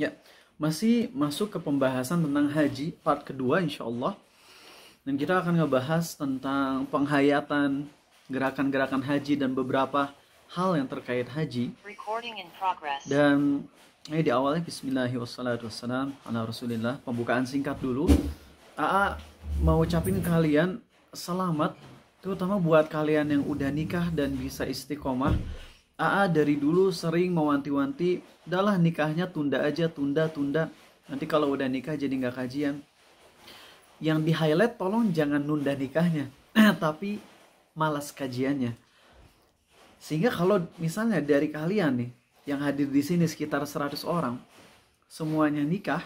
Ya, masih masuk ke pembahasan tentang haji part kedua insya Allah. Dan kita akan ngebahas tentang penghayatan gerakan-gerakan haji dan beberapa hal yang terkait haji. Dan ini di awalnya bismillahirrahmanirrahim ala rasulillah, pembukaan singkat dulu. AA mau ucapin kalian selamat, terutama buat kalian yang udah nikah dan bisa istiqomah. AA dari dulu sering mewanti-wanti, udahlah nikahnya tunda aja, tunda. Nanti kalau udah nikah jadi nggak kajian. Yang di highlight tolong jangan nunda nikahnya, tapi malas kajiannya. Sehingga kalau misalnya dari kalian nih, yang hadir di sini sekitar 100 orang, semuanya nikah,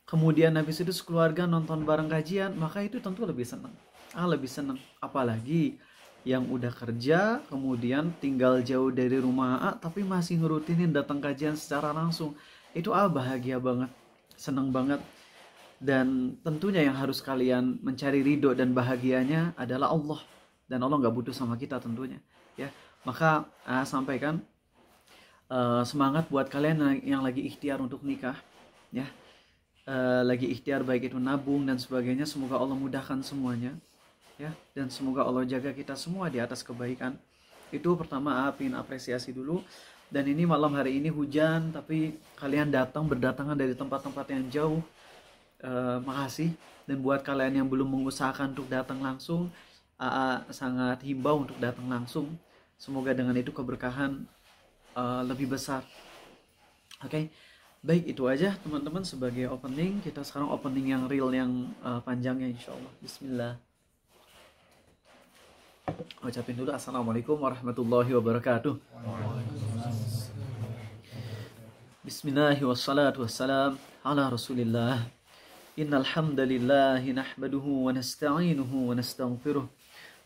kemudian habis itu sekeluarga nonton bareng kajian, maka itu tentu lebih senang. Lebih senang. Apalagi yang udah kerja, kemudian tinggal jauh dari rumah tapi masih ngerutinin datang kajian secara langsung. Itu bahagia banget, senang banget. Dan tentunya yang harus kalian mencari ridho dan bahagianya adalah Allah. Dan Allah nggak butuh sama kita tentunya. Ya, maka sampaikan semangat buat kalian yang lagi ikhtiar untuk nikah. Ya, lagi ikhtiar baik itu nabung dan sebagainya. Semoga Allah mudahkan semuanya. Ya, dan semoga Allah jaga kita semua di atas kebaikan. Itu pertama ingin apresiasi dulu. Dan ini malam hari ini hujan, tapi kalian berdatangan dari tempat-tempat yang jauh. Makasih. Dan buat kalian yang belum mengusahakan untuk datang langsung, sangat himbau untuk datang langsung. Semoga dengan itu keberkahan lebih besar. Oke. Baik, itu aja teman-teman sebagai opening. Kita sekarang opening yang real, yang panjangnya insya Allah. Bismillah. Ucapin dulu assalamualaikum warahmatullahi wabarakatuh. Bismillahirrahmanirrahim. Ala rasulillah. Innal hamdalillah nahmaduhu wa nasta'inuhu wa nastaghfiruh.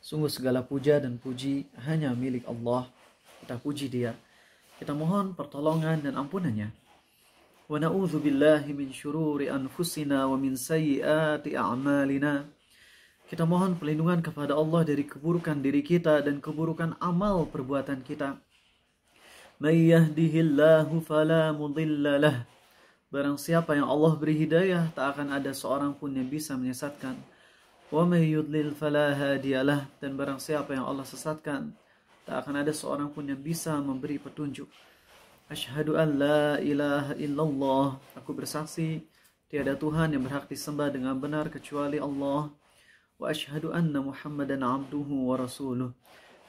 Sungguh segala puja dan puji hanya milik Allah. Kita puji Dia. Kita mohon pertolongan dan ampunannya. Wa na'udzu billahi min syururi anfusina wa min sayyiati a'malina. Kita mohon perlindungan kepada Allah dari keburukan diri kita dan keburukan amal perbuatan kita. May yahdihillahu fala mudilla lah. Barang siapa yang Allah beri hidayah, tak akan ada seorang pun yang bisa menyesatkan. Wa may yudlil fala hadiyalah. Dan barang siapa yang Allah sesatkan, tak akan ada seorang pun yang bisa memberi petunjuk. Asyhadu an la ilaha illallah. Aku bersaksi tiada Tuhan yang berhak disembah dengan benar kecuali Allah. Wa asyhadu anna Muhammadan abduhu wa rasuluh.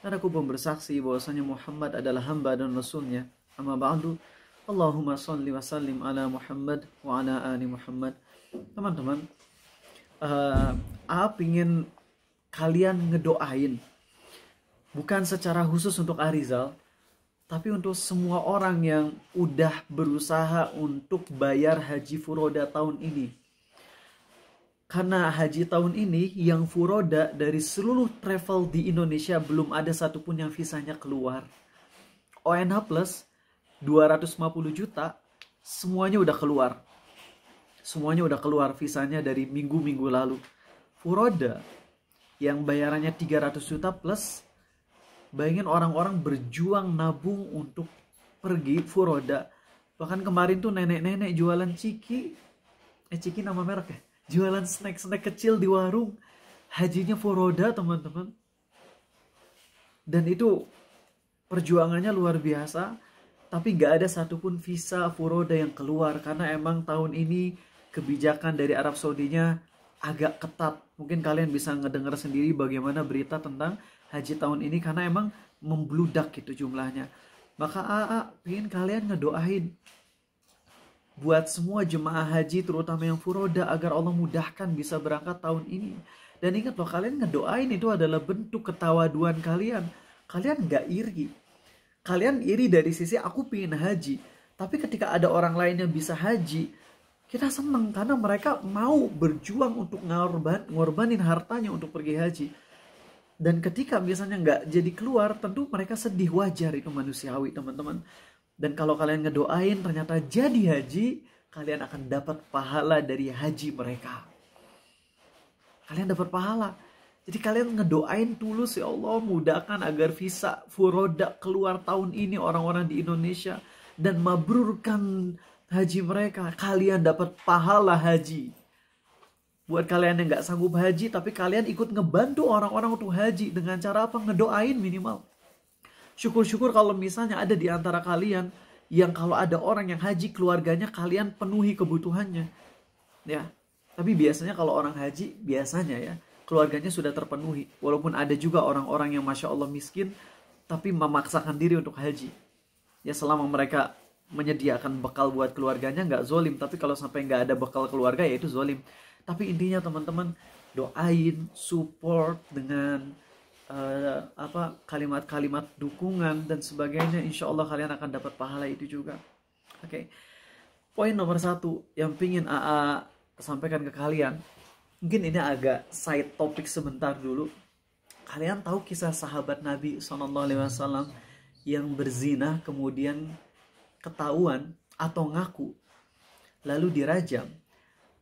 Dan aku pun bersaksi bahwasanya Muhammad adalah hamba dan rasulnya. Amma ba'du. Allahumma salli wa sallim ala Muhammad wa ala ali Muhammad. Teman-teman, pingin kalian ngedoain, bukan secara khusus untuk Arizal, tapi untuk semua orang yang udah berusaha untuk bayar haji furoda tahun ini. Karena haji tahun ini yang furoda dari seluruh travel di Indonesia belum ada satupun yang visanya keluar. ONH Plus 250 juta semuanya udah keluar. Semuanya udah keluar visanya dari minggu-minggu lalu. Furoda yang bayarannya 300 juta plus, bayangin orang-orang berjuang nabung untuk pergi furoda. Bahkan kemarin tuh nenek-nenek jualan ciki nama merek ya? Jualan snack-snack kecil di warung. Hajinya furoda teman-teman. Dan itu perjuangannya luar biasa. Tapi gak ada satupun visa furoda yang keluar. Karena emang tahun ini kebijakan dari Arab Saudinya agak ketat. Mungkin kalian bisa ngedengar sendiri bagaimana berita tentang haji tahun ini. Karena emang membludak gitu jumlahnya. Maka pengen kalian ngedoain buat semua jemaah haji, terutama yang furoda, agar Allah mudahkan bisa berangkat tahun ini. Dan ingat loh, kalian ngedoain itu adalah bentuk ketawaduan kalian. Kalian gak iri. Kalian iri dari sisi aku pengen haji. Tapi ketika ada orang lain yang bisa haji, kita seneng karena mereka mau berjuang untuk ngorbanin hartanya untuk pergi haji. Dan ketika misalnya gak jadi keluar, tentu mereka sedih, wajar, itu manusiawi teman-teman. Dan kalau kalian ngedoain ternyata jadi haji, kalian akan dapat pahala dari haji mereka. Kalian dapat pahala. Jadi kalian ngedoain tulus, ya Allah mudahkan agar visa furoda keluar tahun ini orang-orang di Indonesia. Dan mabrurkan haji mereka. Kalian dapat pahala haji. Buat kalian yang nggak sanggup haji, tapi kalian ikut ngebantu orang-orang untuk haji dengan cara apa? Ngedoain minimal. Syukur-syukur kalau misalnya ada di antara kalian yang kalau ada orang yang haji, keluarganya kalian penuhi kebutuhannya. Ya, tapi biasanya kalau orang haji, biasanya ya, keluarganya sudah terpenuhi. Walaupun ada juga orang-orang yang Masya Allah miskin, tapi memaksakan diri untuk haji. Ya, selama mereka menyediakan bekal buat keluarganya, nggak zolim. Tapi kalau sampai nggak ada bekal keluarga, ya itu zolim. Tapi intinya teman-teman, doain, support dengan kalimat-kalimat dukungan dan sebagainya. Insya Allah kalian akan dapat pahala itu juga. Oke. Poin nomor 1 yang pingin AA sampaikan ke kalian, mungkin ini agak side topik sebentar dulu. Kalian tahu kisah sahabat Nabi SAW yang berzina kemudian ketahuan atau ngaku lalu dirajam?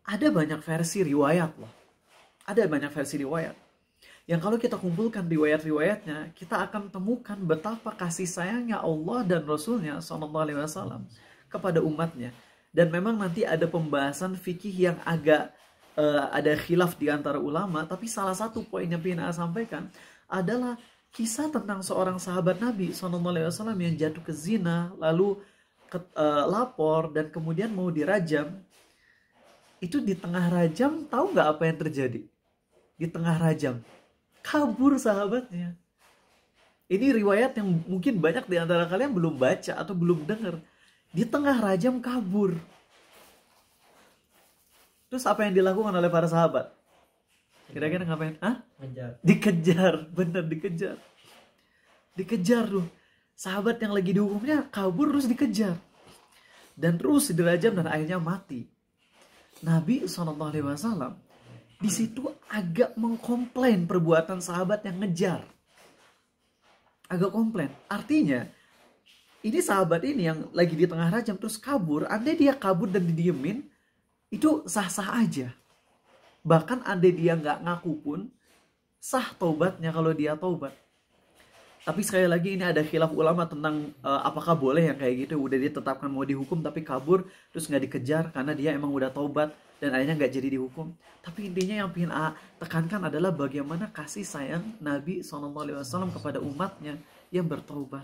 Ada banyak versi riwayat loh. Ada banyak versi riwayat. Yang kalau kita kumpulkan riwayat-riwayatnya, kita akan temukan betapa kasih sayangnya Allah dan Rasulnya SAW kepada umatnya. Dan memang nanti ada pembahasan fikih yang agak ada khilaf di antara ulama. Tapi salah satu poin yang ingin saya sampaikan adalah kisah tentang seorang sahabat Nabi SAW yang jatuh ke zina, lalu lapor dan kemudian mau dirajam. Itu di tengah rajam, tahu nggak apa yang terjadi? Di tengah rajam, kabur sahabatnya. Ini riwayat yang mungkin banyak di antara kalian belum baca atau belum dengar. Di tengah rajam kabur. Terus apa yang dilakukan oleh para sahabat? Kira-kira ngapain? Dikejar, bener dikejar. Dikejar loh. Sahabat yang lagi dihukumnya kabur terus dikejar. Dan terus dirajam dan akhirnya mati. Nabi SAW di situ agak mengkomplain perbuatan sahabat yang ngejar. Agak komplain. Artinya, ini sahabat ini yang lagi di tengah rajam terus kabur. Andai dia kabur dan didiemin, itu sah-sah aja. Bahkan andai dia nggak ngaku pun, sah taubatnya kalau dia taubat. Tapi sekali lagi ini ada khilaf ulama tentang apakah boleh yang kayak gitu. Udah ditetapkan mau dihukum tapi kabur terus nggak dikejar karena dia emang udah taubat dan akhirnya nggak jadi dihukum. Tapi intinya yang ingin tekankan adalah bagaimana kasih sayang Nabi SAW kepada umatnya yang bertaubat.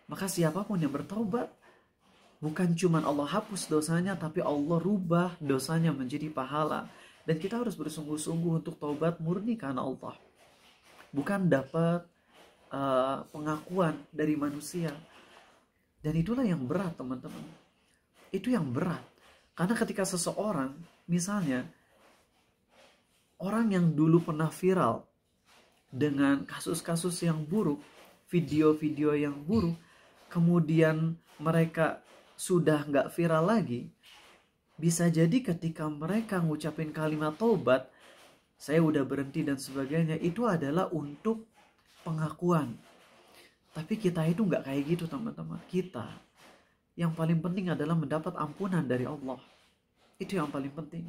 Maka siapapun yang bertaubat, bukan cuma Allah hapus dosanya, tapi Allah rubah dosanya menjadi pahala. Dan kita harus bersungguh-sungguh untuk taubat murni karena Allah. Bukan dapat pengakuan dari manusia. Dan itulah yang berat teman-teman. Itu yang berat. Karena ketika seseorang, misalnya orang yang dulu pernah viral dengan kasus-kasus yang buruk, video-video yang buruk, kemudian mereka sudah nggak viral lagi, bisa jadi ketika mereka ngucapin kalimat taubat, saya udah berhenti dan sebagainya, itu adalah untuk pengakuan. Tapi kita itu nggak kayak gitu teman-teman. Kita yang paling penting adalah mendapat ampunan dari Allah. Itu yang paling penting.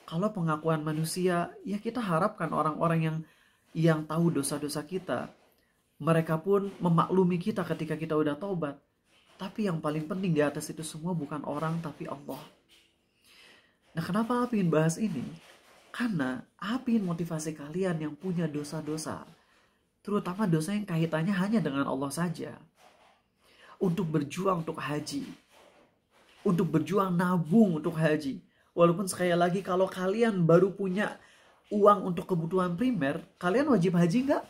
Kalau pengakuan manusia, ya kita harapkan orang-orang yang tahu dosa-dosa kita, mereka pun memaklumi kita ketika kita udah taubat. Tapi yang paling penting di atas itu semua bukan orang, tapi Allah. Nah, kenapa aku ingin bahas ini? Karena aku ingin motivasi kalian yang punya dosa-dosa, terutama dosa yang kaitannya hanya dengan Allah saja, untuk berjuang untuk haji, untuk berjuang nabung untuk haji. Walaupun sekali lagi kalau kalian baru punya uang untuk kebutuhan primer, kalian wajib haji nggak?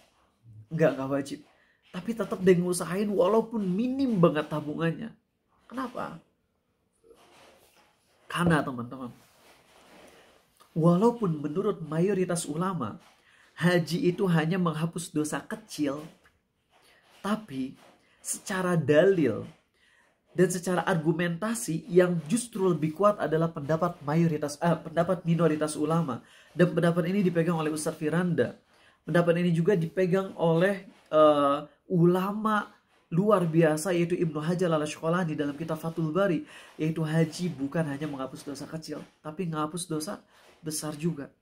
Nggak wajib. Tapi tetap deh ngusahain walaupun minim banget tabungannya. Kenapa? Karena teman-teman, walaupun menurut mayoritas ulama, haji itu hanya menghapus dosa kecil, tapi secara dalil dan secara argumentasi yang justru lebih kuat adalah pendapat minoritas ulama. Dan pendapat ini dipegang oleh Ustadz Firanda. Pendapat ini juga dipegang oleh ulama luar biasa, yaitu Ibnu Hajar al-Asqalani dalam kitab Fathul Bari, yaitu haji bukan hanya menghapus dosa kecil, tapi menghapus dosa besar juga.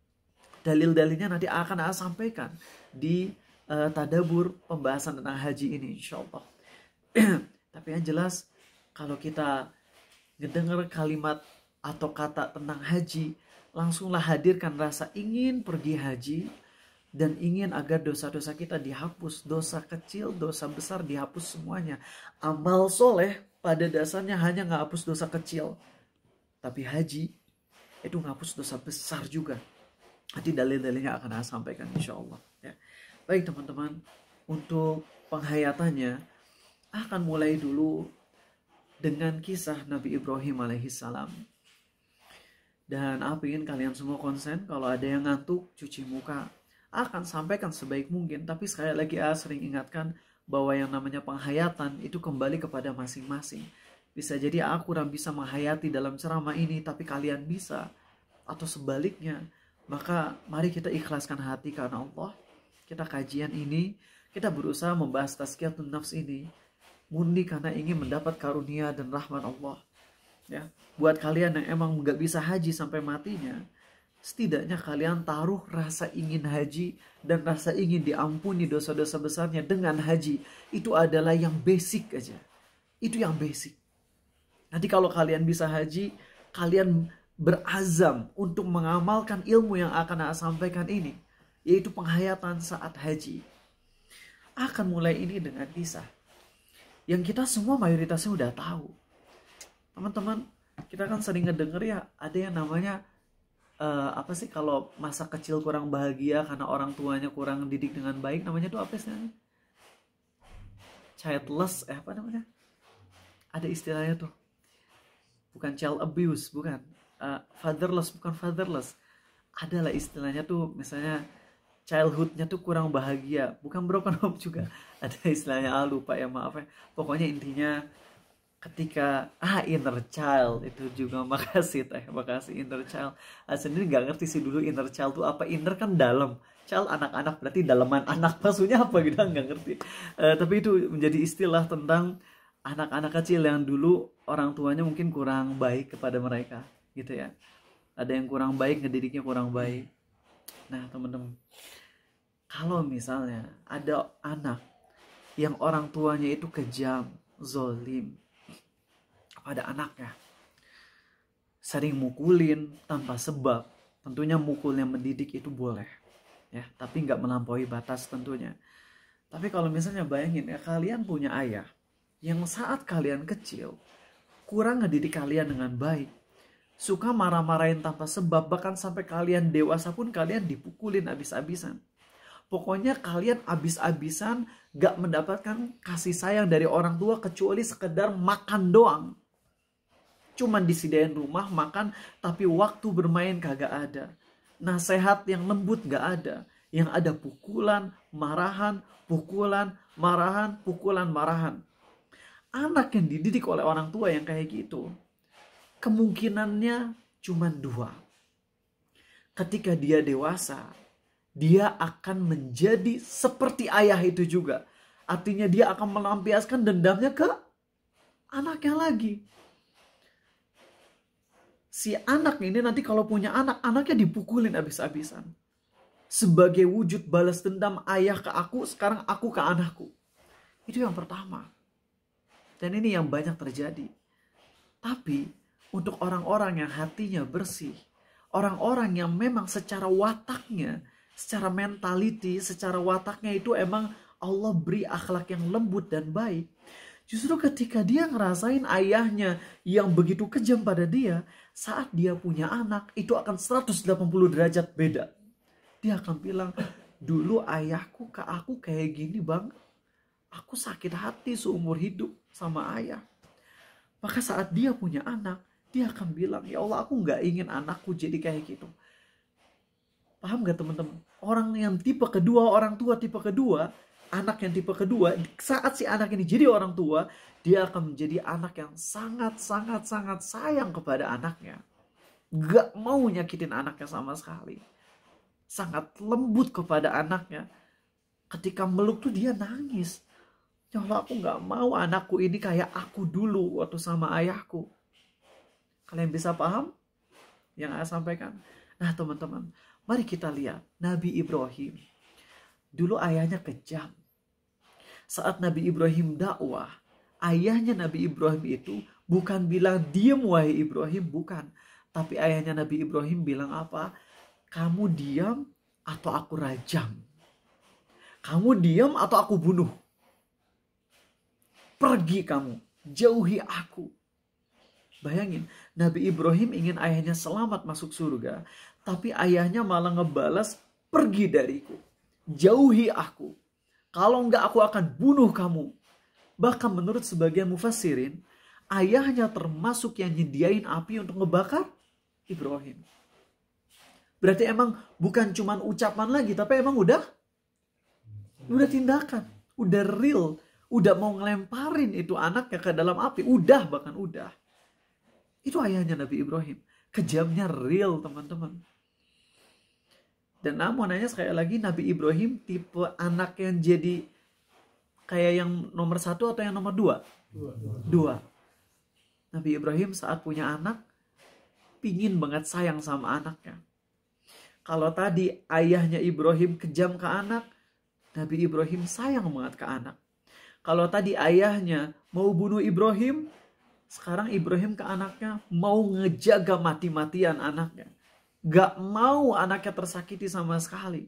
Dalil-dalilnya nanti akan saya sampaikan di tadabur pembahasan tentang haji ini, insya Allah. Tapi yang jelas, kalau kita ngedengar kalimat atau kata tentang haji, langsunglah hadirkan rasa ingin pergi haji dan ingin agar dosa-dosa kita dihapus, dosa kecil, dosa besar dihapus semuanya. Amal soleh pada dasarnya hanya ngapus dosa kecil, tapi haji itu ngapus dosa besar juga. Nanti dalil-dalilnya akan saya sampaikan insya Allah. Ya. Baik teman-teman, untuk penghayatannya akan mulai dulu dengan kisah Nabi Ibrahim alaihissalam. Dan aku ingin kalian semua konsen, kalau ada yang ngantuk, cuci muka. Akan sampaikan sebaik mungkin, tapi sekali lagi sering ingatkan bahwa yang namanya penghayatan itu kembali kepada masing-masing. Bisa jadi aku kurang bisa menghayati dalam ceramah ini, tapi kalian bisa. Atau sebaliknya, maka mari kita ikhlaskan hati karena Allah. Kita kajian ini, kita berusaha membahas tazkiyatun nafs ini murni karena ingin mendapat karunia dan rahmat Allah. Ya, buat kalian yang emang nggak bisa haji sampai matinya, setidaknya kalian taruh rasa ingin haji dan rasa ingin diampuni dosa-dosa besarnya dengan haji. Itu adalah yang basic aja. Itu yang basic. Nanti kalau kalian bisa haji, kalian berazam untuk mengamalkan ilmu yang akan saya sampaikan ini, yaitu penghayatan saat haji. Akan mulai ini dengan kisah yang kita semua mayoritasnya udah tahu. Teman-teman, kita kan sering ngedenger ya, ada yang namanya apa sih kalau masa kecil kurang bahagia karena orang tuanya kurang didik dengan baik, namanya tuh apa sih? Childless, apa namanya? Ada istilahnya tuh. Bukan child abuse, bukan. Fatherless, bukan fatherless. Adalah istilahnya tuh, misalnya childhoodnya tuh kurang bahagia, bukan broken home juga. Ada istilahnya, lupa ya, maaf ya. Pokoknya intinya ketika inner child itu juga, makasih inner child. Sendiri nggak ngerti sih dulu inner child tuh apa. Inner kan dalam, child anak-anak, berarti dalaman anak, maksudnya apa gitu nggak ngerti. Tapi itu menjadi istilah tentang anak-anak kecil yang dulu orang tuanya mungkin kurang baik kepada mereka gitu ya. Ada yang kurang baik, ngedidiknya kurang baik. Nah teman-teman, kalau misalnya ada anak yang orang tuanya itu kejam, zolim pada anaknya, sering mukulin tanpa sebab, tentunya mukul yang mendidik itu boleh ya, tapi nggak melampaui batas tentunya. Tapi kalau misalnya bayangin ya, kalian punya ayah yang saat kalian kecil kurang ngedidik kalian dengan baik, suka marah-marahin tanpa sebab, bahkan sampai kalian dewasa pun kalian dipukulin abis-abisan. Pokoknya kalian abis-abisan gak mendapatkan kasih sayang dari orang tua kecuali sekedar makan doang. Cuman disediain rumah makan, tapi waktu bermain kagak ada. Nasihat yang lembut gak ada. Yang ada pukulan, marahan, pukulan, marahan, pukulan, marahan. Anak yang dididik oleh orang tua yang kayak gitu, kemungkinannya cuma 2. Ketika dia dewasa, dia akan menjadi seperti ayah itu juga. Artinya dia akan melampiaskan dendamnya ke anaknya lagi. Si anak ini nanti kalau punya anak, anaknya dipukulin abis-abisan. Sebagai wujud balas dendam ayah ke aku, sekarang aku ke anakku. Itu yang pertama. Dan ini yang banyak terjadi. Tapi untuk orang-orang yang hatinya bersih, orang-orang yang memang secara wataknya, secara mentality, secara wataknya itu emang Allah beri akhlak yang lembut dan baik. Justru ketika dia ngerasain ayahnya yang begitu kejam pada dia, saat dia punya anak, itu akan 180 derajat beda. Dia akan bilang, dulu ayahku ke aku kayak gini bang. Aku sakit hati seumur hidup sama ayah. Maka saat dia punya anak, dia akan bilang, ya Allah aku gak ingin anakku jadi kayak gitu. Paham gak teman-teman? Orang yang tipe kedua, orang tua tipe kedua, anak yang tipe kedua, saat si anak ini jadi orang tua, dia akan menjadi anak yang sangat sayang kepada anaknya. Gak mau nyakitin anaknya sama sekali. Sangat lembut kepada anaknya. Ketika meluk tuh dia nangis. Ya Allah aku gak mau anakku ini kayak aku dulu waktu sama ayahku. Kalian bisa paham yang saya sampaikan? Nah teman-teman, mari kita lihat Nabi Ibrahim. Dulu ayahnya kejam. Saat Nabi Ibrahim dakwah, ayahnya Nabi Ibrahim itu bukan bilang diam wahai Ibrahim, bukan. Tapi ayahnya Nabi Ibrahim bilang apa? Kamu diam atau aku rajam. Kamu diam atau aku bunuh. Pergi kamu, jauhi aku. Bayangin, Nabi Ibrahim ingin ayahnya selamat masuk surga, tapi ayahnya malah ngebalas, pergi dariku, jauhi aku. Kalau enggak aku akan bunuh kamu. Bahkan menurut sebagian mufassirin, ayahnya termasuk yang nyediain api untuk ngebakar Ibrahim. Berarti emang bukan cuman ucapan lagi, tapi emang udah tindakan, udah real, udah mau ngelemparin itu anaknya ke dalam api, bahkan udah. Itu ayahnya Nabi Ibrahim. Kejamnya real, teman-teman. Dan mau nanya sekali lagi, Nabi Ibrahim tipe anak yang jadi kayak yang nomor 1 atau yang nomor 2? Dua. Nabi Ibrahim saat punya anak, pingin banget sayang sama anaknya. Kalau tadi ayahnya Ibrahim kejam ke anak, Nabi Ibrahim sayang banget ke anak. Kalau tadi ayahnya mau bunuh Ibrahim, sekarang Ibrahim ke anaknya mau ngejaga mati-matian anaknya. Gak mau anaknya tersakiti sama sekali.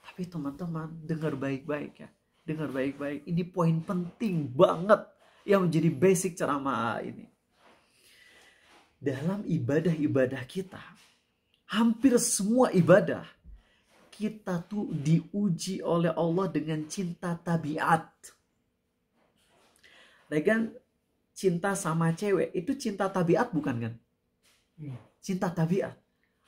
Tapi teman-teman, dengar baik-baik ya. Dengar baik-baik. Ini poin penting banget yang menjadi basic ceramah ini. Dalam ibadah-ibadah kita, hampir semua ibadah, kita tuh diuji oleh Allah dengan cinta tabiat. Regan, cinta sama cewek, itu cinta tabiat bukan kan? Cinta tabiat.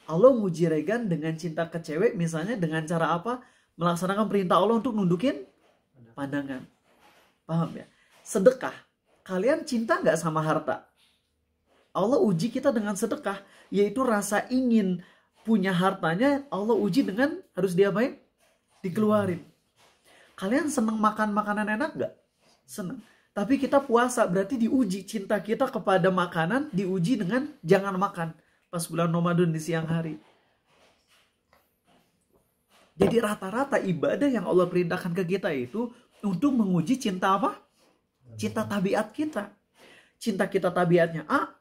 Allah nguji Regan dengan cinta ke cewek, misalnya dengan cara apa? Melaksanakan perintah Allah untuk nundukin pandangan. Paham ya? Sedekah. Kalian cinta nggak sama harta? Allah uji kita dengan sedekah, yaitu rasa ingin punya hartanya. Allah uji dengan harus diapain? Dikeluarin. Kalian senang makan makanan enak nggak? Senang. Tapi kita puasa, berarti diuji cinta kita kepada makanan, diuji dengan jangan makan pas bulan Ramadan di siang hari. Jadi rata-rata ibadah yang Allah perintahkan ke kita itu untuk menguji cinta apa? Cinta tabiat kita. Cinta kita tabiatnya A,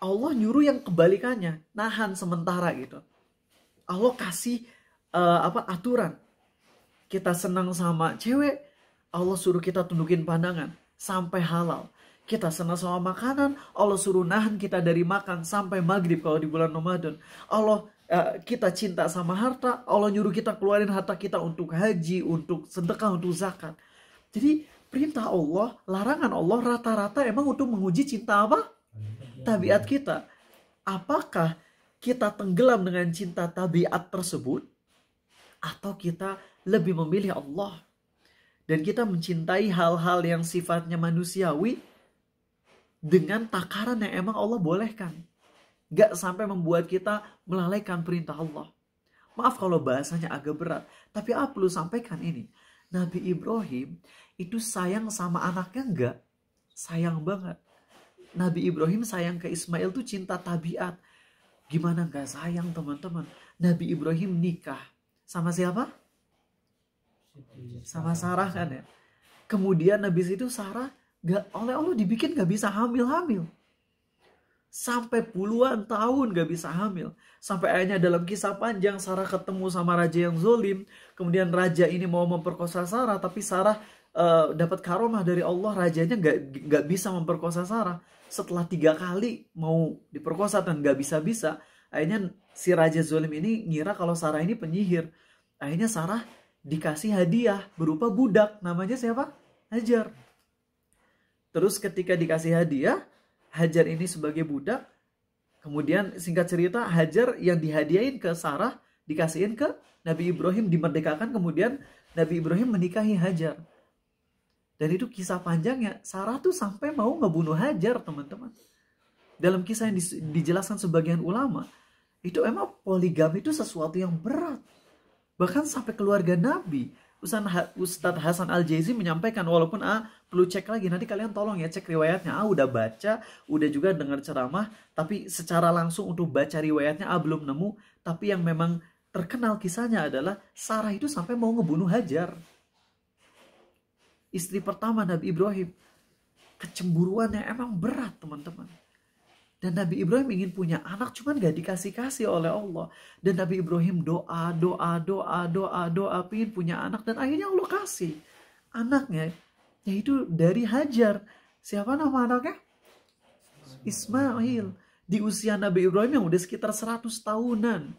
Allah nyuruh yang kebalikannya, nahan sementara gitu. Allah kasih aturan. Kita senang sama cewek, Allah suruh kita tundukin pandangan sampai halal. Kita senang sama makanan, Allah suruh nahan kita dari makan sampai maghrib kalau di bulan Ramadan. Kita cinta sama harta, Allah nyuruh kita keluarin harta kita untuk haji, untuk sedekah, untuk zakat. Jadi perintah Allah, larangan Allah rata-rata emang untuk menguji cinta apa? Tabiat kita. Apakah kita tenggelam dengan cinta tabiat tersebut, atau kita lebih memilih Allah dan kita mencintai hal-hal yang sifatnya manusiawi dengan takaran yang emang Allah bolehkan, gak sampai membuat kita melalaikan perintah Allah. Maaf kalau bahasanya agak berat, tapi aku perlu sampaikan ini. Nabi Ibrahim itu sayang sama anaknya enggak? Sayang banget. Nabi Ibrahim sayang ke Ismail tuh cinta tabiat. Gimana gak sayang, teman-teman? Nabi Ibrahim nikah sama siapa? Sama Sarah kan ya. Kemudian habis itu Sarah oleh Allah dibikin gak bisa hamil-hamil. Sampai puluhan tahun gak bisa hamil. Sampai akhirnya dalam kisah panjang Sarah ketemu sama raja yang zolim. Kemudian raja ini mau memperkosa Sarah, tapi Sarah dapat karomah dari Allah. Rajanya gak bisa memperkosa Sarah. Setelah 3 kali mau diperkosa dan gak bisa-bisa, akhirnya si raja zolim ini ngira kalau Sarah ini penyihir. Akhirnya Sarah dikasih hadiah berupa budak, namanya siapa? Hajar. Terus ketika dikasih hadiah, Hajar ini sebagai budak, kemudian singkat cerita Hajar yang dihadiahin ke Sarah dikasihin ke Nabi Ibrahim, dimerdekakan, kemudian Nabi Ibrahim menikahi Hajar. Dan itu kisah panjangnya, Sarah tuh sampai mau ngebunuh Hajar, teman-teman. Dalam kisah yang dijelaskan sebagian ulama, itu emang poligami itu sesuatu yang berat. Bahkan sampai keluarga Nabi. Ustadz Hasan Al-Jaizi menyampaikan, walaupun perlu cek lagi, nanti kalian tolong ya cek riwayatnya. Udah baca, udah juga dengar ceramah, tapi secara langsung untuk baca riwayatnya belum nemu. Tapi yang memang terkenal kisahnya adalah Sarah itu sampai mau ngebunuh Hajar, istri pertama Nabi Ibrahim. kecemburuan yang emang berat teman-teman. Dan Nabi Ibrahim ingin punya anak, cuman gak dikasih-kasih oleh Allah. Dan Nabi Ibrahim doa, pengen punya anak. Dan akhirnya Allah kasih anaknya, yaitu dari Hajar. Siapa nama anaknya? Ismail. Di usia Nabi Ibrahim yang udah sekitar 100 tahunan.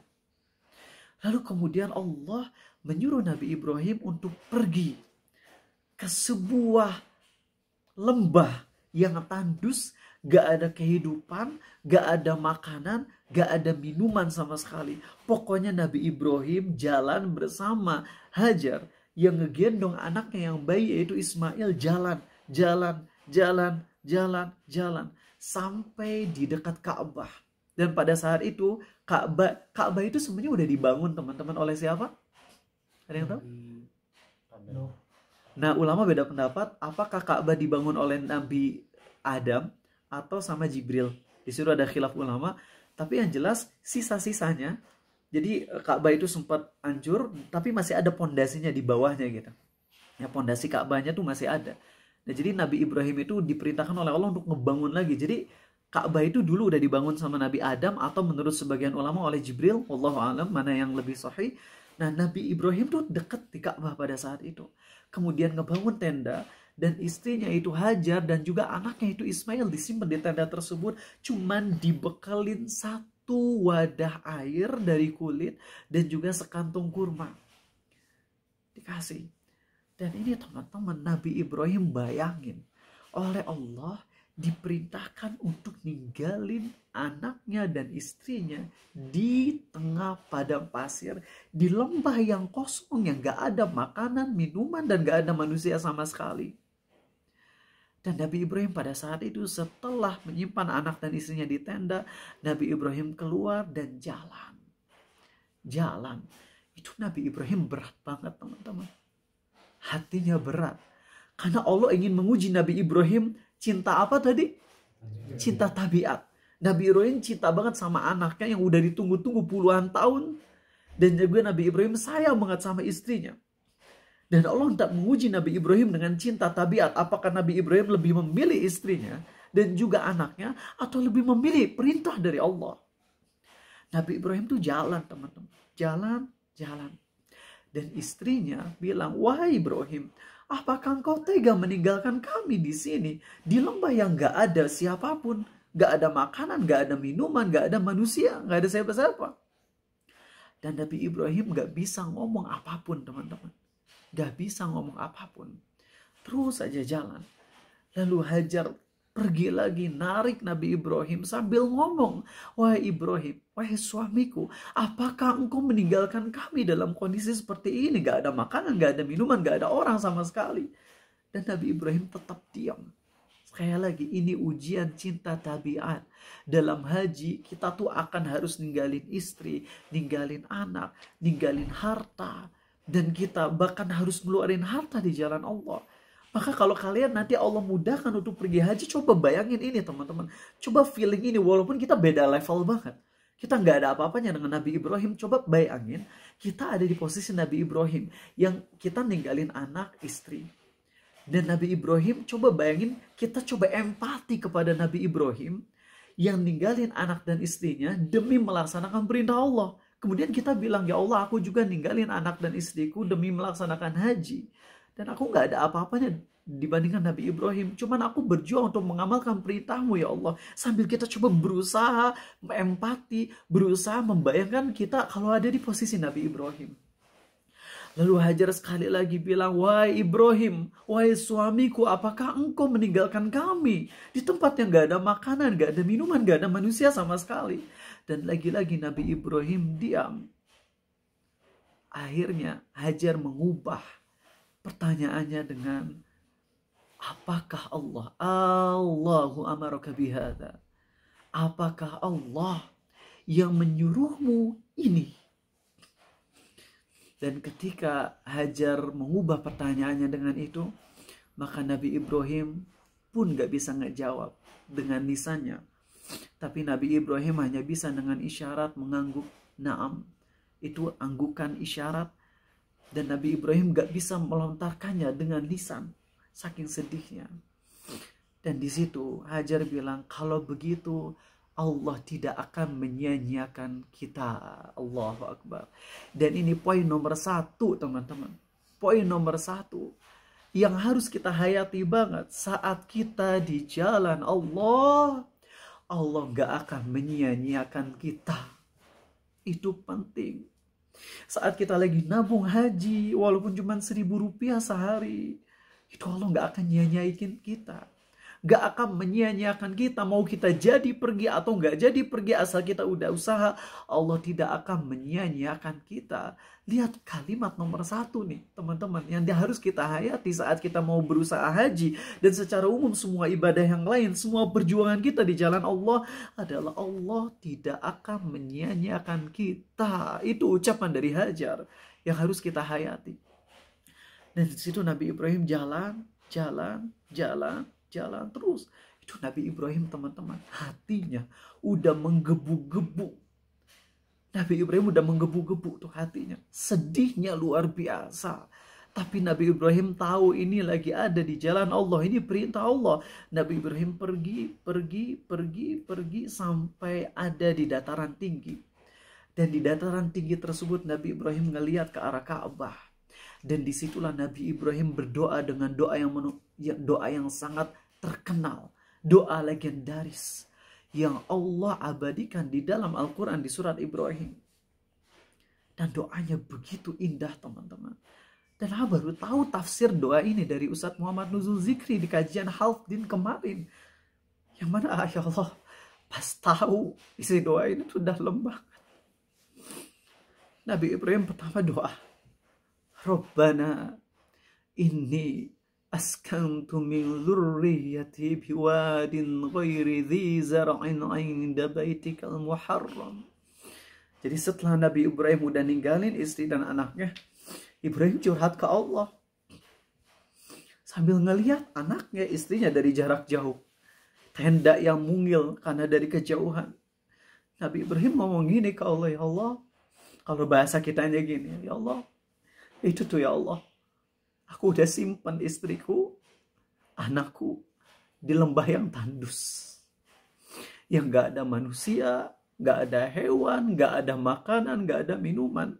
Lalu kemudian Allah menyuruh Nabi Ibrahim untuk pergi ke sebuah lembah yang tandus, gak ada kehidupan, gak ada makanan, gak ada minuman sama sekali. Pokoknya Nabi Ibrahim jalan bersama Hajar yang ngegendong anaknya yang bayi yaitu Ismail, jalan sampai di dekat Ka'bah. Dan pada saat itu Ka'bah itu sebenarnya udah dibangun teman-teman oleh siapa? Ada yang tahu? Nah, ulama beda pendapat apakah Ka'bah dibangun oleh Nabi Adam atau sama Jibril. Di situ ada khilaf ulama, tapi yang jelas sisa-sisanya. Jadi Ka'bah itu sempat hancur, tapi masih ada pondasinya di bawahnya gitu. Ya, pondasi Ka'bahnya tuh masih ada. Nah, jadi Nabi Ibrahim itu diperintahkan oleh Allah untuk ngebangun lagi. Jadi Ka'bah itu dulu udah dibangun sama Nabi Adam atau menurut sebagian ulama oleh Jibril. Wallahu a'lam mana yang lebih sahih. Nah, Nabi Ibrahim tuh deket di Ka'bah pada saat itu. Kemudian ngebangun tenda, dan istrinya itu Hajar dan juga anaknya itu Ismail disimpan di tenda tersebut, cuman dibekelin satu wadah air dari kulit dan juga sekantung kurma. Dikasih. Dan ini teman-teman, Nabi Ibrahim bayangin oleh Allah diperintahkan untuk ninggalin anaknya dan istrinya di tengah padang pasir, di lembah yang kosong, yang gak ada makanan, minuman, dan gak ada manusia sama sekali. Dan Nabi Ibrahim pada saat itu setelah menyimpan anak dan istrinya di tenda, Nabi Ibrahim keluar dan jalan. Itu Nabi Ibrahim berat banget teman-teman. Hatinya berat. Karena Allah ingin menguji Nabi Ibrahim. Cinta apa tadi? Cinta tabiat. Nabi Ibrahim cinta banget sama anaknya yang udah ditunggu-tunggu puluhan tahun. Dan juga Nabi Ibrahim sayang banget sama istrinya. Dan Allah hendak menguji Nabi Ibrahim dengan cinta tabiat. Apakah Nabi Ibrahim lebih memilih istrinya dan juga anaknya, atau lebih memilih perintah dari Allah? Nabi Ibrahim tuh jalan teman-teman. Jalan. Dan istrinya bilang, wahai Ibrahim, apakah engkau tega meninggalkan kami di sini, di lembah yang gak ada siapapun, gak ada makanan, gak ada minuman, gak ada manusia, gak ada siapa-siapa? Dan Nabi Ibrahim gak bisa ngomong apapun teman-teman. Gak bisa ngomong apapun. Terus saja jalan. Lalu Hajar pergi lagi narik Nabi Ibrahim sambil ngomong, wahai Ibrahim, wahai suamiku, apakah engkau meninggalkan kami dalam kondisi seperti ini? Gak ada makanan, gak ada minuman, gak ada orang sama sekali. Dan Nabi Ibrahim tetap diam. Sekali lagi, ini ujian cinta tabiat. Dalam haji, kita tuh akan harus ninggalin istri, ninggalin anak, ninggalin harta. Dan kita bahkan harus ngeluarin harta di jalan Allah. Maka kalau kalian nanti Allah mudahkan untuk pergi haji, coba bayangin ini teman-teman. Coba feeling ini, walaupun kita beda level banget. Kita nggak ada apa-apanya dengan Nabi Ibrahim. Coba bayangin, kita ada di posisi Nabi Ibrahim. Yang kita ninggalin anak, istri. Dan Nabi Ibrahim, coba bayangin, kita coba empati kepada Nabi Ibrahim. Yang ninggalin anak dan istrinya demi melaksanakan perintah Allah. Kemudian kita bilang, ya Allah, aku juga ninggalin anak dan istriku demi melaksanakan haji. Dan aku gak ada apa-apanya dibandingkan Nabi Ibrahim. Cuman aku berjuang untuk mengamalkan perintahmu ya Allah. Sambil kita coba berusaha empati, berusaha membayangkan kita kalau ada di posisi Nabi Ibrahim. Lalu Hajar sekali lagi bilang, wahai Ibrahim, wahai suamiku, apakah engkau meninggalkan kami di tempat yang gak ada makanan, gak ada minuman, gak ada manusia sama sekali? Dan lagi-lagi Nabi Ibrahim diam. Akhirnya Hajar mengubah pertanyaannya dengan, apakah Allahu amaraka bihada? Apakah Allah yang menyuruhmu ini? Dan ketika Hajar mengubah pertanyaannya dengan itu, maka Nabi Ibrahim pun gak bisa ngejawab dengan lisannya. Tapi Nabi Ibrahim hanya bisa dengan isyarat mengangguk na'am. Itu anggukan isyarat. Dan Nabi Ibrahim gak bisa melontarkannya dengan lisan. Saking sedihnya. Dan di situ Hajar bilang, kalau begitu Allah tidak akan menyia-nyiakan kita. Allahu Akbar. Dan ini poin nomor 1, teman-teman. Poin nomor 1 yang harus kita hayati banget saat kita di jalan Allah. Allah gak akan menyia-nyiakan kita. Itu penting. Saat kita lagi nabung haji, walaupun cuma Rp1.000 sehari, itu Allah gak akan nyia-nyiain kita. Gak akan menyia-nyiakan kita. Mau kita jadi pergi atau gak jadi pergi, asal kita udah usaha, Allah tidak akan menyia-nyiakan kita. Lihat kalimat nomor 1 nih teman-teman, yang harus kita hayati saat kita mau berusaha haji. Dan secara umum semua ibadah yang lain, semua perjuangan kita di jalan Allah adalah Allah tidak akan menyia-nyiakan kita. Itu ucapan dari Hajar yang harus kita hayati. Dan di situ Nabi Ibrahim jalan terus. Itu Nabi Ibrahim, teman-teman, hatinya udah menggebu-gebu. Nabi Ibrahim udah menggebu-gebu tuh hatinya. Sedihnya luar biasa. Tapi Nabi Ibrahim tahu ini lagi ada di jalan Allah. Ini perintah Allah. Nabi Ibrahim pergi sampai ada di dataran tinggi. Dan di dataran tinggi tersebut Nabi Ibrahim ngelihat ke arah Ka'bah. Dan disitulah Nabi Ibrahim berdoa dengan doa yang sangat terkenal, doa legendaris yang Allah abadikan di dalam Al-Quran di surat Ibrahim. Dan doanya begitu indah, teman-teman. Dan aku baru tahu tafsir doa ini dari Ustadz Muhammad Nuzul Zikri di kajian Halfdin kemarin. Yang mana ya Allah, pas tahu isi doa ini sudah lembah. Nabi Ibrahim pertama doa, Rabbana inni askantu min dzurriyyati biwadin ghairi dzi zar'in 'inda baitikal muharram. Jadi setelah Nabi Ibrahim udah ninggalin istri dan anaknya, Ibrahim curhat ke Allah. Sambil ngelihat anaknya, istrinya dari jarak jauh. Tenda yang mungil karena dari kejauhan. Nabi Ibrahim ngomong gini ke Allah, ya Allah, kalau bahasa kitanya gini, ya Allah, itu tuh ya Allah, aku udah simpan istriku, anakku di lembah yang tandus. Yang gak ada manusia, gak ada hewan, gak ada makanan, gak ada minuman.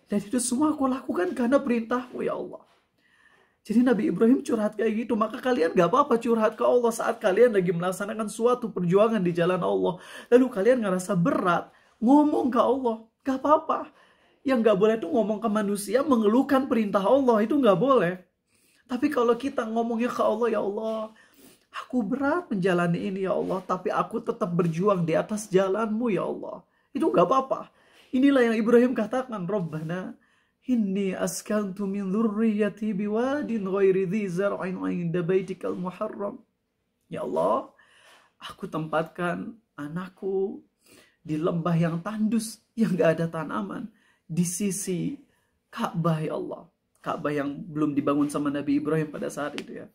Dan itu semua aku lakukan karena perintahmu ya Allah. Jadi Nabi Ibrahim curhat kayak gitu. Maka kalian gak apa-apa curhat ke Allah saat kalian lagi melaksanakan suatu perjuangan di jalan Allah. Lalu kalian ngerasa berat, ngomong ke Allah. Gak apa-apa. Yang gak boleh tuh ngomong ke manusia, mengeluhkan perintah Allah, itu gak boleh. Tapi kalau kita ngomongnya ke Allah, ya Allah, aku berat menjalani ini ya Allah, tapi aku tetap berjuang di atas jalanmu ya Allah. Itu gak apa-apa. Inilah yang Ibrahim katakan, Rabbana inni askantu min dzurriyyati biwadin ghairi dzi zar'in 'inda baitikal muharram. Ya Allah, aku tempatkan anakku di lembah yang tandus, yang gak ada tanaman, di sisi Ka'bah ya Allah. Ka'bah yang belum dibangun sama Nabi Ibrahim pada saat itu ya.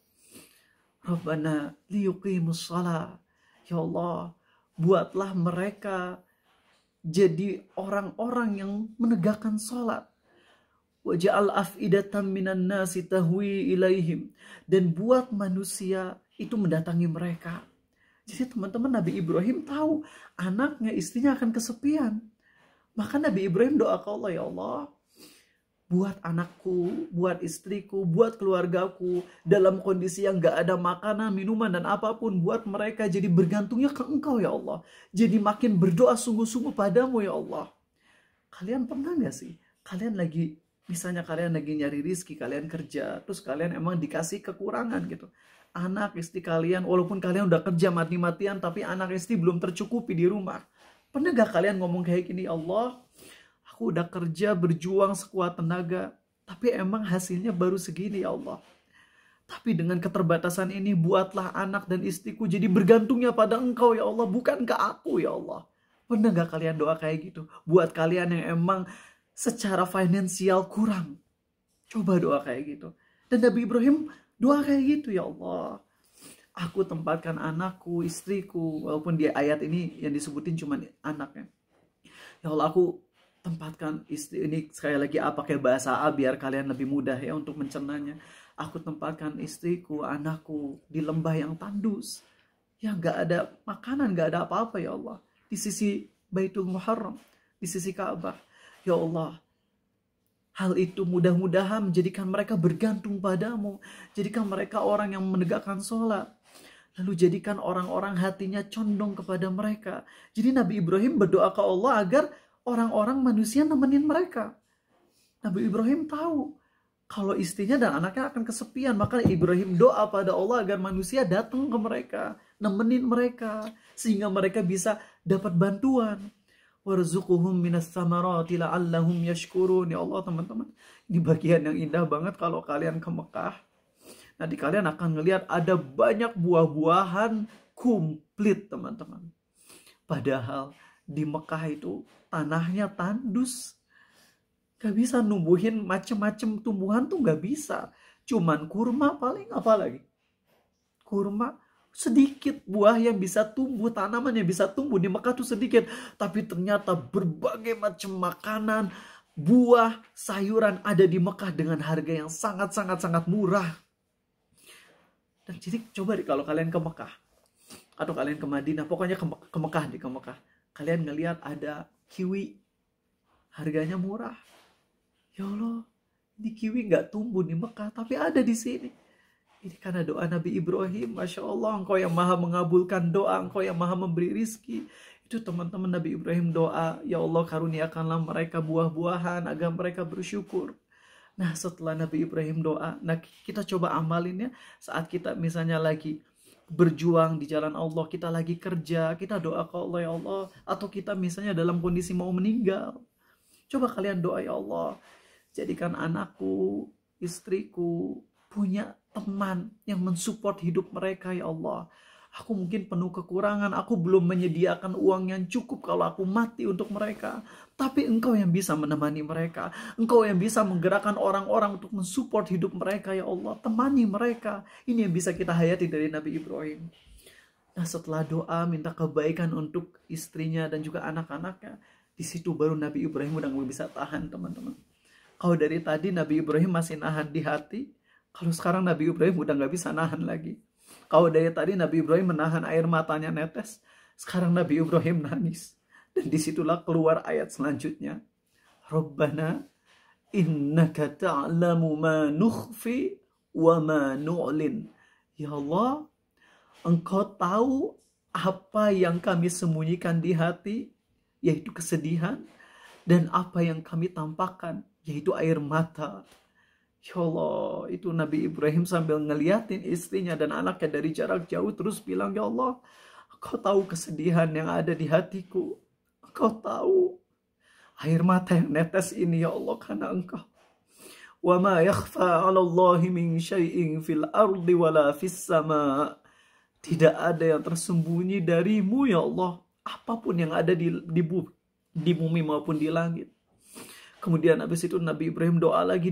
Rabbana liyuqimus shalah. Ya Allah, buatlah mereka jadi orang-orang yang menegakkan sholat. Waj'al af'idatan minan nasi tahwi ilaihim. Dan buat manusia itu mendatangi mereka. Jadi teman-teman, Nabi Ibrahim tahu anaknya, istrinya akan kesepian. Maka Nabi Ibrahim doa ke Allah, ya Allah, buat anakku, buat istriku, buat keluargaku dalam kondisi yang gak ada makanan, minuman, dan apapun. Buat mereka jadi bergantungnya ke Engkau ya Allah. Jadi makin berdoa sungguh-sungguh padamu ya Allah. Kalian pernah gak sih? Kalian lagi, misalnya kalian lagi nyari rizki, kalian kerja, terus kalian emang dikasih kekurangan gitu. Anak istri kalian, walaupun kalian udah kerja mati-matian, tapi anak istri belum tercukupi di rumah. Pernah gak kalian ngomong kayak gini, Allah, aku udah kerja, berjuang sekuat tenaga, tapi emang hasilnya baru segini ya Allah. Tapi dengan keterbatasan ini, buatlah anak dan istriku jadi bergantungnya pada Engkau ya Allah, bukan ke aku ya Allah. Pernah gak kalian doa kayak gitu? Buat kalian yang emang secara finansial kurang, coba doa kayak gitu. Dan Nabi Ibrahim doa kayak gitu, ya Allah, aku tempatkan anakku, istriku, walaupun di ayat ini yang disebutin cuma anaknya. Ya Allah, aku tempatkan istri ini, sekali lagi pakai bahasa A biar kalian lebih mudah ya untuk mencernanya. Aku tempatkan istriku, anakku di lembah yang tandus, yang gak ada makanan, gak ada apa-apa ya Allah, di sisi Baitul Muharram, di sisi Ka'bah. Ya Allah, hal itu mudah-mudahan menjadikan mereka bergantung padamu, jadikan mereka orang yang menegakkan sholat, lalu jadikan orang-orang hatinya condong kepada mereka. Jadi Nabi Ibrahim berdoa ke Allah agar orang-orang manusia nemenin mereka. Nabi Ibrahim tahu kalau istrinya dan anaknya akan kesepian, maka Ibrahim doa pada Allah agar manusia datang ke mereka, nemenin mereka, sehingga mereka bisa dapat bantuan. Warzuquhum minas samarati la'allahum yashkurun. Ya Allah teman-teman, ini bagian yang indah banget kalau kalian ke Mekah. Nanti kalian akan ngelihat ada banyak buah-buahan komplit teman-teman. Padahal di Mekah itu tanahnya tandus. Gak bisa numbuhin macem-macem tumbuhan tuh gak bisa. Cuman kurma paling apa lagi? Kurma sedikit, buah yang bisa tumbuh, tanaman yang bisa tumbuh di Mekah tuh sedikit. Tapi ternyata berbagai macam makanan, buah, sayuran ada di Mekah dengan harga yang sangat-sangat murah. Dan jadi coba deh kalau kalian ke Mekah atau kalian ke Madinah, pokoknya ke Mekah, kalian ngelihat ada kiwi, harganya murah. Ya Allah, ini kiwi nggak tumbuh di Mekah, tapi ada di sini. Ini karena doa Nabi Ibrahim. Masya Allah, Engkau yang maha mengabulkan doa, Engkau yang maha memberi rizki. Itu teman-teman, Nabi Ibrahim doa, ya Allah karuniakanlah mereka buah-buahan agar mereka bersyukur. Nah setelah Nabi Ibrahim doa, nah kita coba amalin ya. Saat kita misalnya lagi berjuang di jalan Allah, kita lagi kerja, kita doa ke Allah, ya Allah. Atau kita misalnya dalam kondisi mau meninggal, coba kalian doa, ya Allah, jadikan anakku, istriku punya teman yang mensupport hidup mereka, ya Allah. Aku mungkin penuh kekurangan, aku belum menyediakan uang yang cukup kalau aku mati untuk mereka. Tapi Engkau yang bisa menemani mereka. Engkau yang bisa menggerakkan orang-orang untuk mensupport hidup mereka, ya Allah. Temani mereka. Ini yang bisa kita hayati dari Nabi Ibrahim. Nah setelah doa minta kebaikan untuk istrinya dan juga anak-anaknya, di situ baru Nabi Ibrahim udah gak bisa tahan teman-teman. Kalau dari tadi Nabi Ibrahim masih nahan di hati, kalau sekarang Nabi Ibrahim udah gak bisa nahan lagi. Kalau dari tadi Nabi Ibrahim menahan air matanya netes, sekarang Nabi Ibrahim nangis. Dan disitulah keluar ayat selanjutnya. Rabbana innaka ta'lamu ma nukhfi wa ma nu'lin. Ya Allah, Engkau tahu apa yang kami sembunyikan di hati, yaitu kesedihan, dan apa yang kami tampakkan, yaitu air mata. Ya Allah, itu Nabi Ibrahim sambil ngeliatin istrinya dan anaknya dari jarak jauh terus bilang, ya Allah, Engkau tahu kesedihan yang ada di hatiku. Engkau tahu air mata yang netes ini, ya Allah, karena Engkau. Wa ma yakhfa 'ala Allahi min syai'in fil ardi wala fis sama. Tidak ada yang tersembunyi darimu, ya Allah. Apapun yang ada di bumi maupun di langit. Kemudian habis itu Nabi Ibrahim doa lagi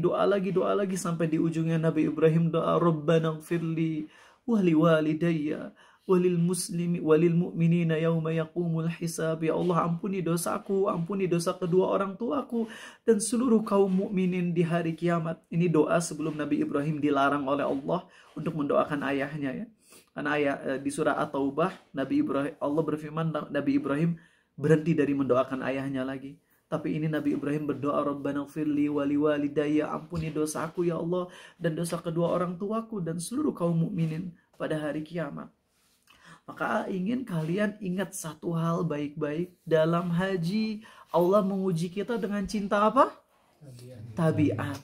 sampai di ujungnya Nabi Ibrahim doa, Rabbana ighfirli wa liwalidayya walil muslimi walil mu'minina yauma yaqumul hisab. Ya Allah, ampuni dosaku, ampuni dosa kedua orang tuaku dan seluruh kaum mukminin di hari kiamat. Ini doa sebelum Nabi Ibrahim dilarang oleh Allah untuk mendoakan ayahnya ya. Karena di surah At-Taubah Allah berfirman Nabi Ibrahim berhenti dari mendoakan ayahnya lagi. Tapi ini Nabi Ibrahim berdoa, Rabbana ighfirli wa liwalidayya, ampuni dosaku ya Allah dan dosa kedua orang tuaku dan seluruh kaum mukminin pada hari kiamat. Maka ingin kalian ingat satu hal baik-baik, dalam haji Allah menguji kita dengan cinta apa? Tabiat.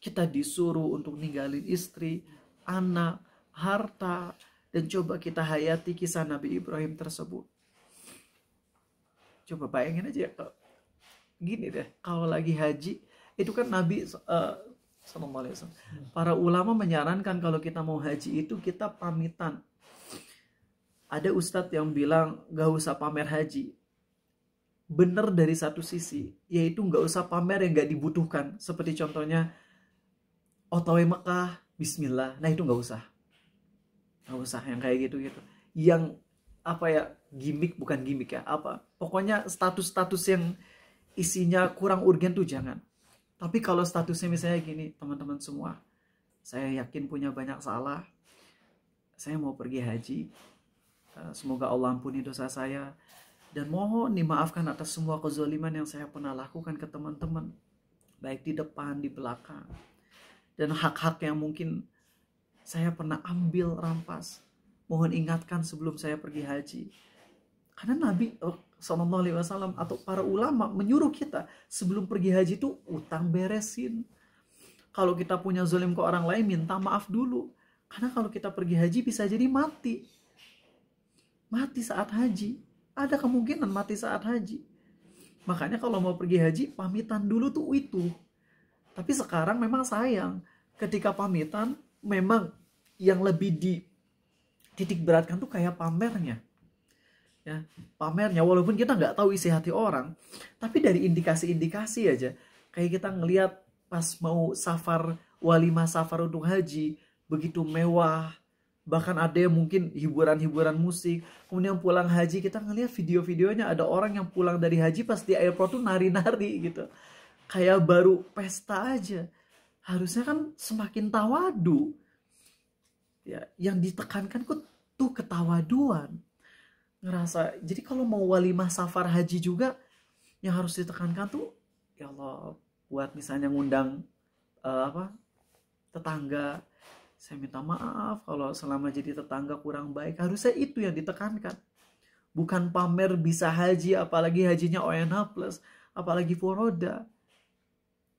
Kita disuruh untuk ninggalin istri, anak, harta, dan coba kita hayati kisah Nabi Ibrahim tersebut. Coba bayangin aja ya, gini deh, kalau lagi haji itu kan Nabi sallallahu alaihi wasallam, para ulama menyarankan kalau kita mau haji itu kita pamitan. Ada ustadz yang bilang gak usah pamer haji. Bener dari satu sisi, yaitu gak usah pamer yang gak dibutuhkan. Seperti contohnya OTW Mekah, Bismillah. Nah itu gak usah yang kayak gitu. Yang apa ya, gimmick, bukan gimmick ya, apa, pokoknya status-status yang isinya kurang urgen tuh jangan. Tapi kalau statusnya misalnya gini, teman-teman semua, saya yakin punya banyak salah. Saya mau pergi haji. Semoga Allah ampuni dosa saya. Dan mohon dimaafkan atas semua kezaliman yang saya pernah lakukan ke teman-teman. Baik di depan, di belakang. Dan hak-hak yang mungkin saya pernah ambil, rampas. Mohon ingatkan sebelum saya pergi haji. Karena Nabi SAW atau para ulama menyuruh kita sebelum pergi haji itu utang beresin. Kalau kita punya zalim ke orang lain, minta maaf dulu. Karena kalau kita pergi haji bisa jadi mati. Mati saat haji. Ada kemungkinan mati saat haji. Makanya kalau mau pergi haji, pamitan dulu tuh itu. Tapi sekarang memang sayang. Ketika pamitan, memang yang lebih titik beratkan tuh kayak pamernya. Ya, pamernya. Walaupun kita nggak tahu isi hati orang. Tapi dari indikasi-indikasi aja. Kayak kita ngelihat pas mau safar, walimah safar untuk haji, begitu mewah, bahkan ada yang mungkin hiburan-hiburan musik. Kemudian pulang haji kita ngelihat video-videonya ada orang yang pulang dari haji pas di airport tuh nari-nari gitu, kayak baru pesta aja. Harusnya kan semakin tawadu ya, yang ditekankan tuh ketawaduan, ngerasa. Jadi kalau mau walimah safar haji juga yang harus ditekankan tuh, ya Allah, buat misalnya ngundang tetangga, saya minta maaf kalau selama jadi tetangga kurang baik. Harusnya itu yang ditekankan. Bukan pamer bisa haji, apalagi hajinya ONH plus, apalagi furoda.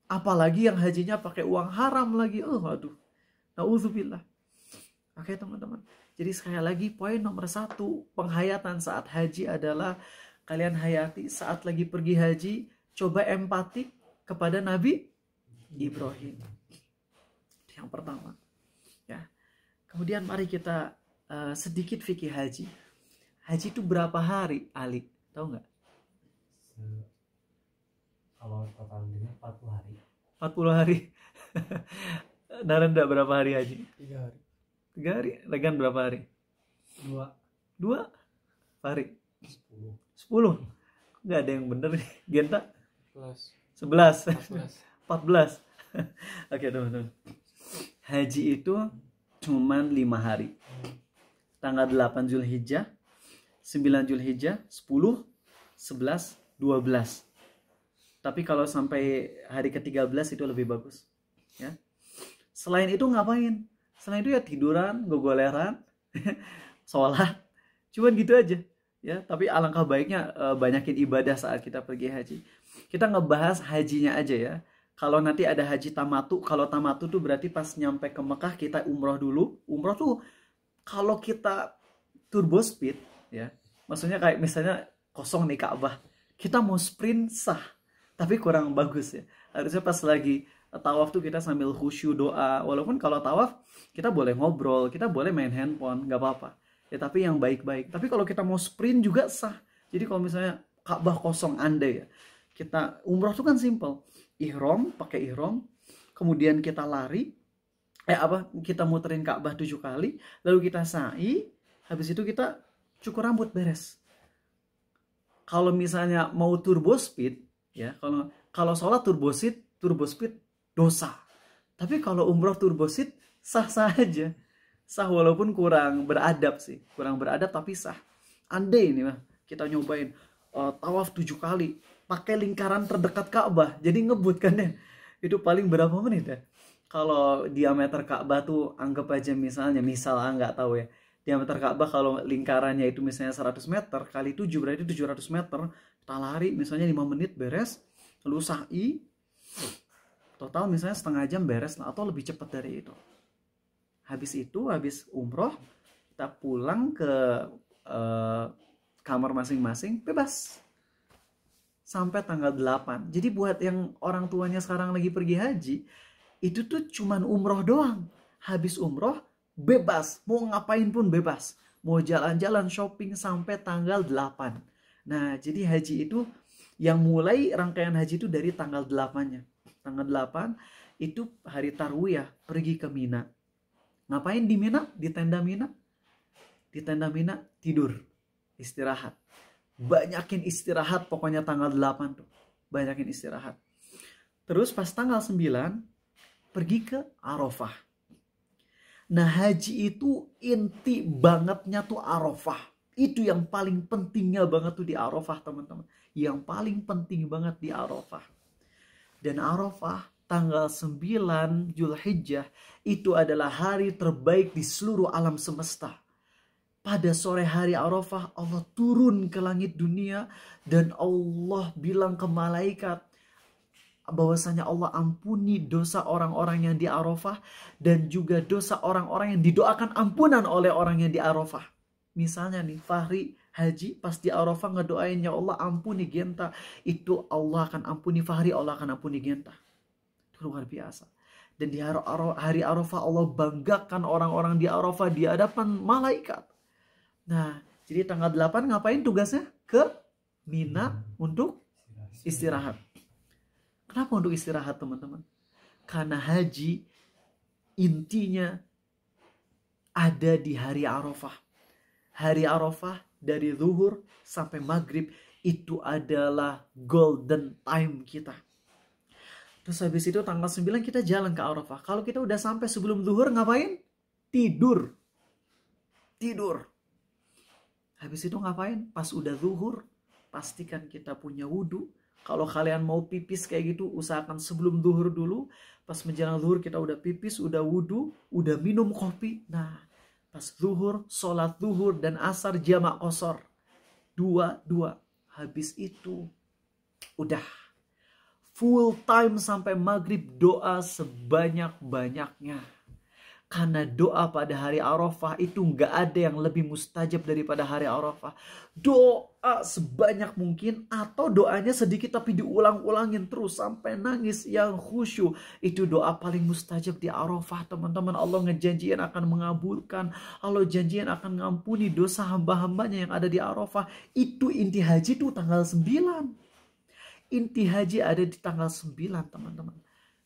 Apalagi yang hajinya pakai uang haram lagi. Aduh. Nauzubillah. Oke teman-teman. Jadi sekali lagi poin nomor 1, penghayatan saat haji adalah kalian hayati saat lagi pergi haji, coba empati kepada Nabi Ibrahim. Yang pertama. Ya. Kemudian mari kita sedikit fikih haji. Haji itu berapa hari, Ali? Tahu nggak? Kalau total ini 40 hari. 40 hari. Narenda berapa hari haji? 3 hari. 3 hari. Legan berapa hari? 2 hari. 10. Nggak ada yang bener nih. Genta? 11. 14. Oke teman-teman. Haji itu cuman 5 hari. Tanggal 8 Zulhijjah, 9 Zulhijjah, 10, 11, 12. Tapi kalau sampai hari ke-13 itu lebih bagus. Ya. Selain itu ngapain? Selain itu ya tiduran, gogoleran, sholat. Cuman gitu aja. Ya, tapi alangkah baiknya banyakin ibadah saat kita pergi haji. Kita ngebahas hajinya aja ya. Kalau nanti ada haji tamatu, kalau tamatu tuh berarti pas nyampe ke Mekah kita umroh dulu. Umroh tuh kalau kita turbo speed ya, maksudnya kayak misalnya kosong nih Ka'bah, kita mau sprint sah, tapi kurang bagus ya. Harusnya pas lagi tawaf tuh kita sambil khusyuk doa. Walaupun kalau tawaf kita boleh ngobrol, kita boleh main handphone, nggak apa-apa. Ya tapi yang baik-baik. Tapi kalau kita mau sprint juga sah. Jadi kalau misalnya Ka'bah kosong andai ya, kita umroh tuh kan simple. Ihram, pakai ihram, kemudian kita lari, kita muterin Ka'bah 7 kali, lalu kita sa'i, habis itu kita cukur rambut, beres. Kalau misalnya mau turbo speed, ya, kalau sholat turbo speed dosa. Tapi kalau umroh turbo speed sah-sah aja, sah walaupun kurang beradab sih, kurang beradab tapi sah. Andai ini mah kita nyobain tawaf 7 kali. Pakai lingkaran terdekat Ka'bah, jadi ngebut kan ya. Itu paling berapa menit ya? Kalau diameter Ka'bah tuh anggap aja misalnya, nggak tahu ya. Diameter Ka'bah kalau lingkarannya itu misalnya 100 meter kali 7 berarti 700 meter. Kita lari misalnya 5 menit beres, lalu sa'i. Total misalnya setengah jam beres atau lebih cepat dari itu. Habis itu, habis umroh, kita pulang ke kamar masing-masing, bebas. Sampai tanggal 8. Jadi buat yang orang tuanya sekarang lagi pergi haji, itu tuh cuman umroh doang. Habis umroh, bebas. Mau ngapain pun bebas. Mau jalan-jalan shopping sampai tanggal 8. Nah, jadi haji itu, yang mulai rangkaian haji itu dari tanggal 8-nya. Tanggal 8, itu hari Tarwiyah, pergi ke Mina. Ngapain di Mina? Di tenda Mina? Di tenda Mina, tidur. Istirahat. Banyakin istirahat pokoknya tanggal 8 tuh. Banyakin istirahat. Terus pas tanggal 9 pergi ke Arafah. Nah, haji itu inti bangetnya tuh Arafah. Itu yang paling pentingnya banget tuh di Arafah, teman-teman. Yang paling penting banget di Arafah. Dan Arafah tanggal 9 Zulhijjah itu adalah hari terbaik di seluruh alam semesta. Pada sore hari Arafah Allah turun ke langit dunia dan Allah bilang ke malaikat bahwasanya Allah ampuni dosa orang-orang yang di Arafah dan juga dosa orang-orang yang didoakan ampunan oleh orang yang di Arafah. Misalnya nih, Fahri haji pas di Arafah ngedoain, ya Allah ampuni Genta, itu Allah akan ampuni Fahri, Allah akan ampuni Genta. Itu luar biasa. Dan di hari Arafah Allah banggakan orang-orang di Arafah di hadapan malaikat. Nah, jadi tanggal 8 ngapain tugasnya? Ke Mina untuk istirahat. Kenapa untuk istirahat, teman-teman? Karena haji intinya ada di hari Arafah. Hari Arafah dari zuhur sampai maghrib itu adalah golden time kita. Terus habis itu tanggal 9 kita jalan ke Arafah. Kalau kita udah sampai sebelum zuhur ngapain? Tidur. Habis itu ngapain? Pas udah zuhur, pastikan kita punya wudhu. Kalau kalian mau pipis kayak gitu, usahakan sebelum zuhur dulu. Pas menjelang zuhur kita udah pipis, udah wudhu, udah minum kopi. Nah, pas zuhur, sholat zuhur dan asar jamak qashar. Dua. Habis itu, udah. Full time sampai maghrib doa sebanyak-banyaknya. Karena doa pada hari Arafah itu nggak ada yang lebih mustajab daripada hari Arafah. Doa sebanyak mungkin atau doanya sedikit tapi diulang-ulangin terus sampai nangis yang khusyuk. Itu doa paling mustajab di Arafah, teman-teman. Allah ngejanjiin akan mengabulkan. Allah janjiin akan ngampuni dosa hamba-hambanya yang ada di Arafah. Itu inti haji tuh tanggal 9. Inti haji ada di tanggal 9, teman-teman.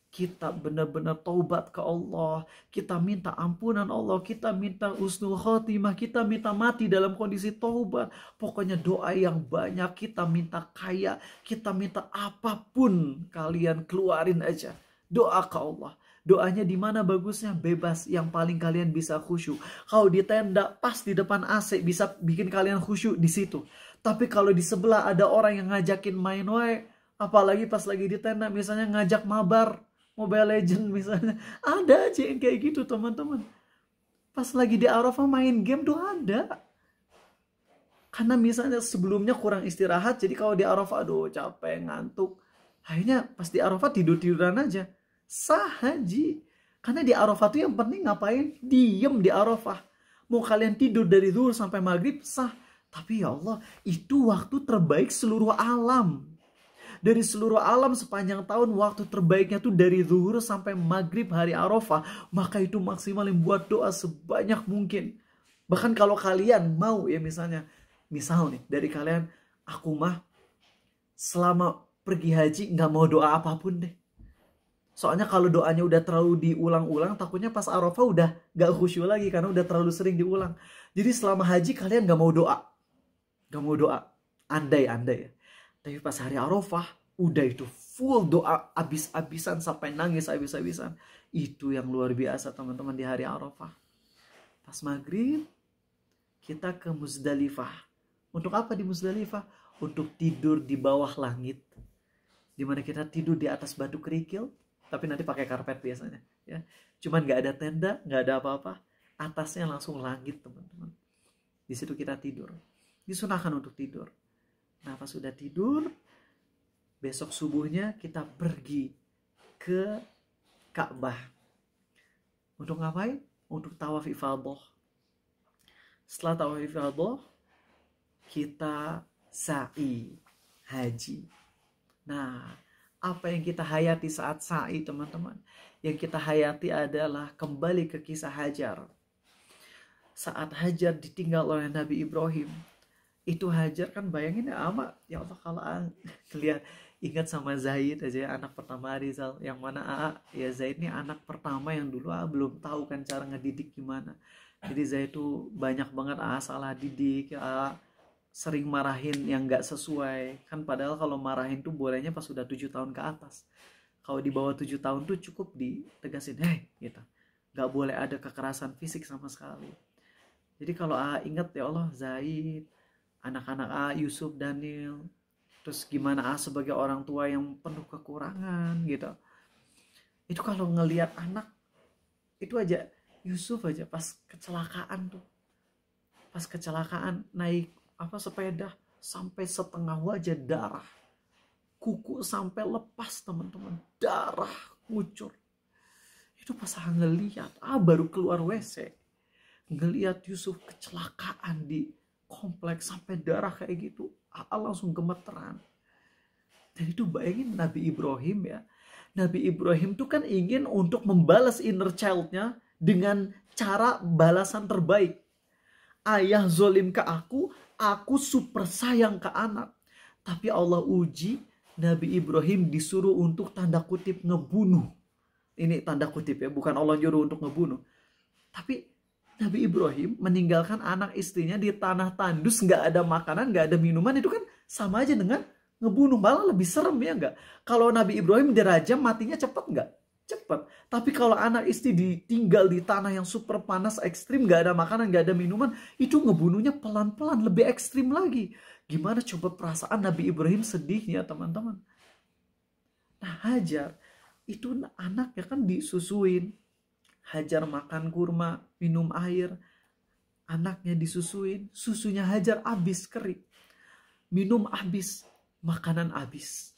Kita benar-benar taubat ke Allah. Kita minta ampunan Allah. Kita minta husnul khotimah. Kita minta mati dalam kondisi taubat. Pokoknya doa yang banyak. Kita minta kaya. Kita minta apapun. Kalian keluarin aja. Doa ke Allah. Doanya di mana bagusnya? Bebas. Yang paling kalian bisa khusyuk. Kalau di tenda pas di depan AC bisa bikin kalian khusyuk di situ. Tapi kalau di sebelah ada orang yang ngajakin main wae. Apalagi pas lagi di tenda misalnya ngajak mabar. Mobile Legend misalnya. Ada aja yang kayak gitu, teman-teman. Pas lagi di Arafah main game tuh ada. Karena misalnya sebelumnya kurang istirahat. Jadi kalau di Arafah aduh capek, ngantuk. Akhirnya pas di Arafah tidur-tiduran aja. Sah haji. Karena di Arafah tuh yang penting ngapain? Diem di Arafah. Mau kalian tidur dari zuhur sampai maghrib sah. Tapi ya Allah, itu waktu terbaik seluruh alam. Dari seluruh alam sepanjang tahun, waktu terbaiknya tuh dari zuhur sampai maghrib hari Arafah. Maka itu maksimalin buat doa sebanyak mungkin. Bahkan kalau kalian mau ya misalnya. Misal nih dari kalian, aku mah selama pergi haji nggak mau doa apapun deh. Soalnya kalau doanya udah terlalu diulang-ulang, takutnya pas Arafah udah gak khusyuk lagi. Karena udah terlalu sering diulang. Jadi selama haji kalian gak mau doa. Gak mau doa. Andai-andai ya. Tapi pas hari Arafah, udah itu full doa abis-abisan sampai nangis abis-abisan. Itu yang luar biasa, teman-teman, di hari Arafah. Pas maghrib, kita ke Muzdalifah. Untuk apa di Muzdalifah? Untuk tidur di bawah langit. Dimana kita tidur di atas batu kerikil, tapi nanti pakai karpet biasanya. Ya. Cuman gak ada tenda, gak ada apa-apa. Atasnya langsung langit, teman-teman. Di situ kita tidur. Disunahkan untuk tidur. Nah, pas sudah tidur, besok subuhnya kita pergi ke Ka'bah. Untuk ngapain? Untuk tawaf ifadah. Setelah tawaf ifadah, kita sa'i haji. Nah, apa yang kita hayati saat sa'i, teman-teman? Yang kita hayati adalah kembali ke kisah Hajar. Saat Hajar ditinggal oleh Nabi Ibrahim, itu Hajar kan bayangin ya ama, ya Allah kalau kalian ingat sama Zaid aja ya, anak pertama Rizal, yang mana ya Zaid ini anak pertama yang dulu belum tahu kan cara ngedidik gimana. Jadi Zaid itu banyak banget salah didik, sering marahin yang nggak sesuai kan, padahal kalau marahin tuh bolehnya pas sudah 7 tahun ke atas. Kalau di bawah 7 tahun tuh cukup ditegasin, gitu. Gak boleh ada kekerasan fisik sama sekali. Jadi kalau ingat ya Allah, Zaid, anak-anak Yusuf, Daniel, terus gimana sebagai orang tua yang penuh kekurangan gitu. Itu kalau ngelihat anak, itu aja Yusuf aja pas kecelakaan tuh. Pas kecelakaan naik sepeda sampai setengah wajah darah. Kuku sampai lepas teman-teman. Darah ngucur. Itu pas ngelihat, baru keluar WC. Ngelihat Yusuf kecelakaan di kompleks sampai darah kayak gitu. Langsung gemeteran. Dan itu bayangin Nabi Ibrahim ya. Nabi Ibrahim tuh kan ingin untuk membalas inner child-nya dengan cara balasan terbaik. Ayah zolim ke aku super sayang ke anak. Tapi Allah uji, Nabi Ibrahim disuruh untuk tanda kutip ngebunuh. Ini tanda kutip ya, bukan Allah nyuruh untuk ngebunuh. Tapi Nabi Ibrahim meninggalkan anak istrinya di tanah tandus, gak ada makanan, gak ada minuman, itu kan sama aja dengan ngebunuh. Malah lebih serem ya gak? Kalau Nabi Ibrahim dirajam matinya cepet gak? Cepet. Tapi kalau anak istri ditinggal di tanah yang super panas ekstrim, gak ada makanan, gak ada minuman, itu ngebunuhnya pelan-pelan, lebih ekstrim lagi. Gimana coba perasaan Nabi Ibrahim sedihnya teman-teman. Nah Hajar, itu anaknya kan disusuin. Hajar makan kurma, minum air. Anaknya disusuin, susunya Hajar habis kering. Minum habis, makanan habis.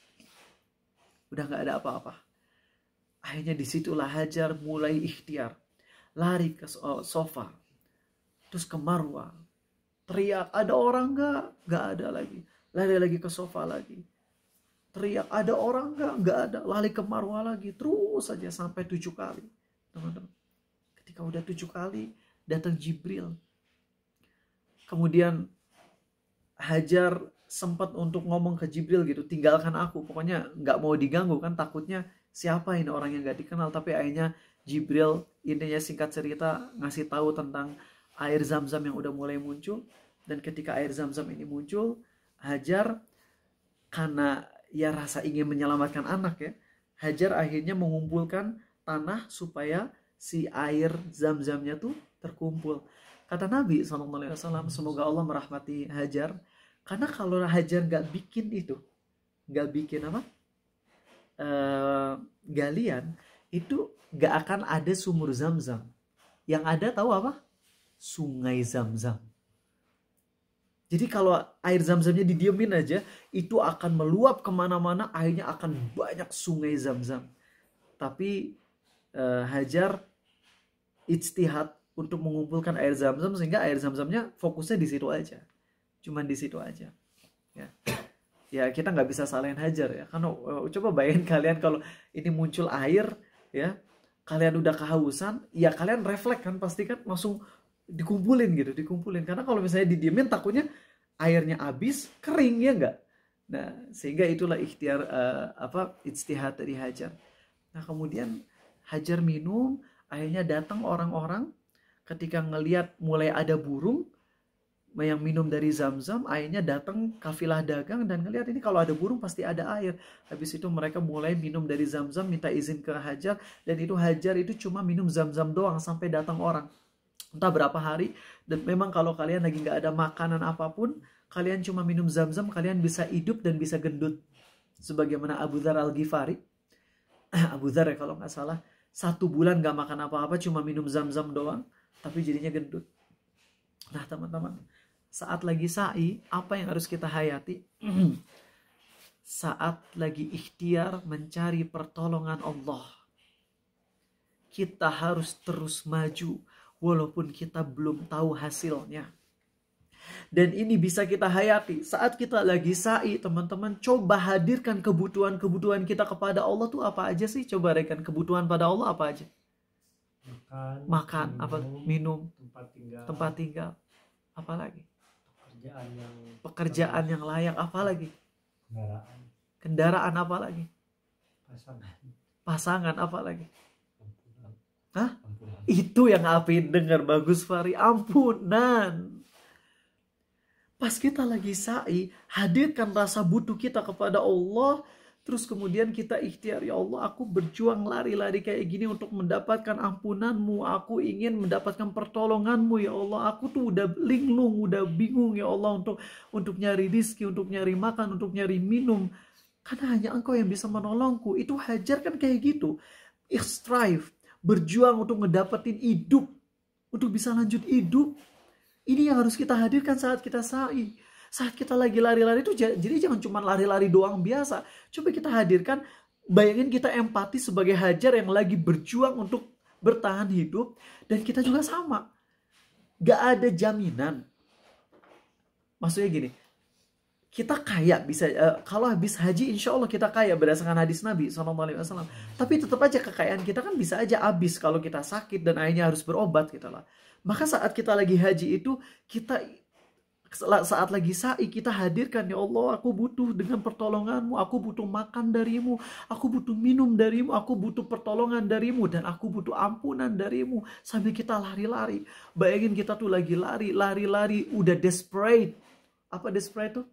Udah gak ada apa-apa. Akhirnya disitulah Hajar mulai ikhtiar. Lari ke sofa. Terus ke Marwah. Teriak, ada orang gak? Gak ada lagi. Lari lagi ke sofa lagi. Teriak, ada orang gak? Gak ada. Lari ke Marwah lagi. Terus saja sampai 7 kali. Teman-teman. Ketika udah 7 kali, datang Jibril. Kemudian Hajar sempat untuk ngomong ke Jibril gitu. Tinggalkan aku. Pokoknya gak mau diganggu kan. Takutnya siapa ini orang yang gak dikenal. Tapi akhirnya Jibril, intinya singkat cerita, ngasih tahu tentang air zam-zam yang udah mulai muncul. Dan ketika air zam-zam ini muncul, Hajar karena ya rasa ingin menyelamatkan anak ya, Hajar akhirnya mengumpulkan tanah supaya si air zam-zamnya tuh terkumpul. Kata Nabi SAW, semoga Allah merahmati Hajar, karena kalau Hajar gak bikin itu, gak bikin galian, itu gak akan ada sumur zam-zam. Yang ada tahu apa? Sungai zam-zam. Jadi kalau air zam-zamnya didiemin aja, itu akan meluap kemana-mana, akhirnya akan banyak sungai zam-zam. Tapi Hajar ijtihad untuk mengumpulkan air zam-zam, sehingga air zam-zamnya fokusnya di situ aja. Cuman di situ aja. Ya kita nggak bisa salahin Hajar ya. Karena coba bayangin kalian kalau ini muncul air, ya kalian udah kehausan, ya kalian refleks kan, pasti kan langsung dikumpulin gitu, dikumpulin. Karena kalau misalnya didiemin takutnya airnya habis, kering ya enggak. Nah, sehingga itulah ikhtiar ijtihad dari Hajar. Nah, kemudian Hajar minum, akhirnya datang orang-orang ketika ngelihat mulai ada burung yang minum dari zam-zam, akhirnya datang kafilah dagang dan ngelihat ini kalau ada burung pasti ada air. Habis itu mereka mulai minum dari zam-zam, minta izin ke Hajar, dan itu Hajar itu cuma minum zam-zam doang sampai datang orang. Entah berapa hari, dan memang kalau kalian lagi nggak ada makanan apapun, kalian cuma minum zam-zam, kalian bisa hidup dan bisa gendut. Sebagaimana Abu Dzar Al-Ghifari, Abu Dzar ya kalau nggak salah, 1 bulan nggak makan apa-apa, cuma minum zam-zam doang, tapi jadinya gendut. Nah teman-teman, saat lagi sa'i, apa yang harus kita hayati? Saat lagi ikhtiar mencari pertolongan Allah, kita harus terus maju walaupun kita belum tahu hasilnya. Dan ini bisa kita hayati saat kita lagi sa'i, teman-teman. Coba hadirkan kebutuhan-kebutuhan kita kepada Allah tuh apa aja sih? Coba rekan, kebutuhan pada Allah apa aja? Makan, minum, tempat tinggal, apa lagi? Pekerjaan yang layak, apa lagi? Kendaraan apa lagi? Pasangan apa lagi? Hah? Itu yang Apin dengar, bagus Fari, ampunan. Pas kita lagi sa'i, hadirkan rasa butuh kita kepada Allah, Terus kemudian kita ikhtiar, ya Allah aku berjuang lari-lari kayak gini untuk mendapatkan ampunanmu. Aku ingin mendapatkan pertolonganmu ya Allah. Aku tuh udah linglung, udah bingung ya Allah untuk nyari rizki, untuk nyari makan, untuk nyari minum. Karena hanya Engkau yang bisa menolongku. Itu Hajar kan kayak gitu. Strive, berjuang untuk ngedapetin hidup. Untuk bisa lanjut hidup. Ini yang harus kita hadirkan saat kita sa'i. Saat kita lagi lari-lari itu, jadi jangan cuma lari-lari doang biasa. Coba kita hadirkan, bayangin kita empati sebagai Hajar yang lagi berjuang untuk bertahan hidup. Dan kita juga sama. Gak ada jaminan. Maksudnya gini, kita kaya bisa kalau habis haji insya Allah kita kaya berdasarkan hadis Nabi SAW. Tapi tetap aja kekayaan kita kan bisa aja habis kalau kita sakit dan akhirnya harus berobat gitu lah. Maka saat kita lagi haji itu, saat lagi sa'i kita hadirkan, ya Allah aku butuh dengan pertolonganmu, aku butuh makan darimu, aku butuh minum darimu, aku butuh pertolongan darimu, dan aku butuh ampunan darimu. Sambil kita lari-lari, bayangin kita tuh lagi lari, udah desperate. Apa desperate tuh?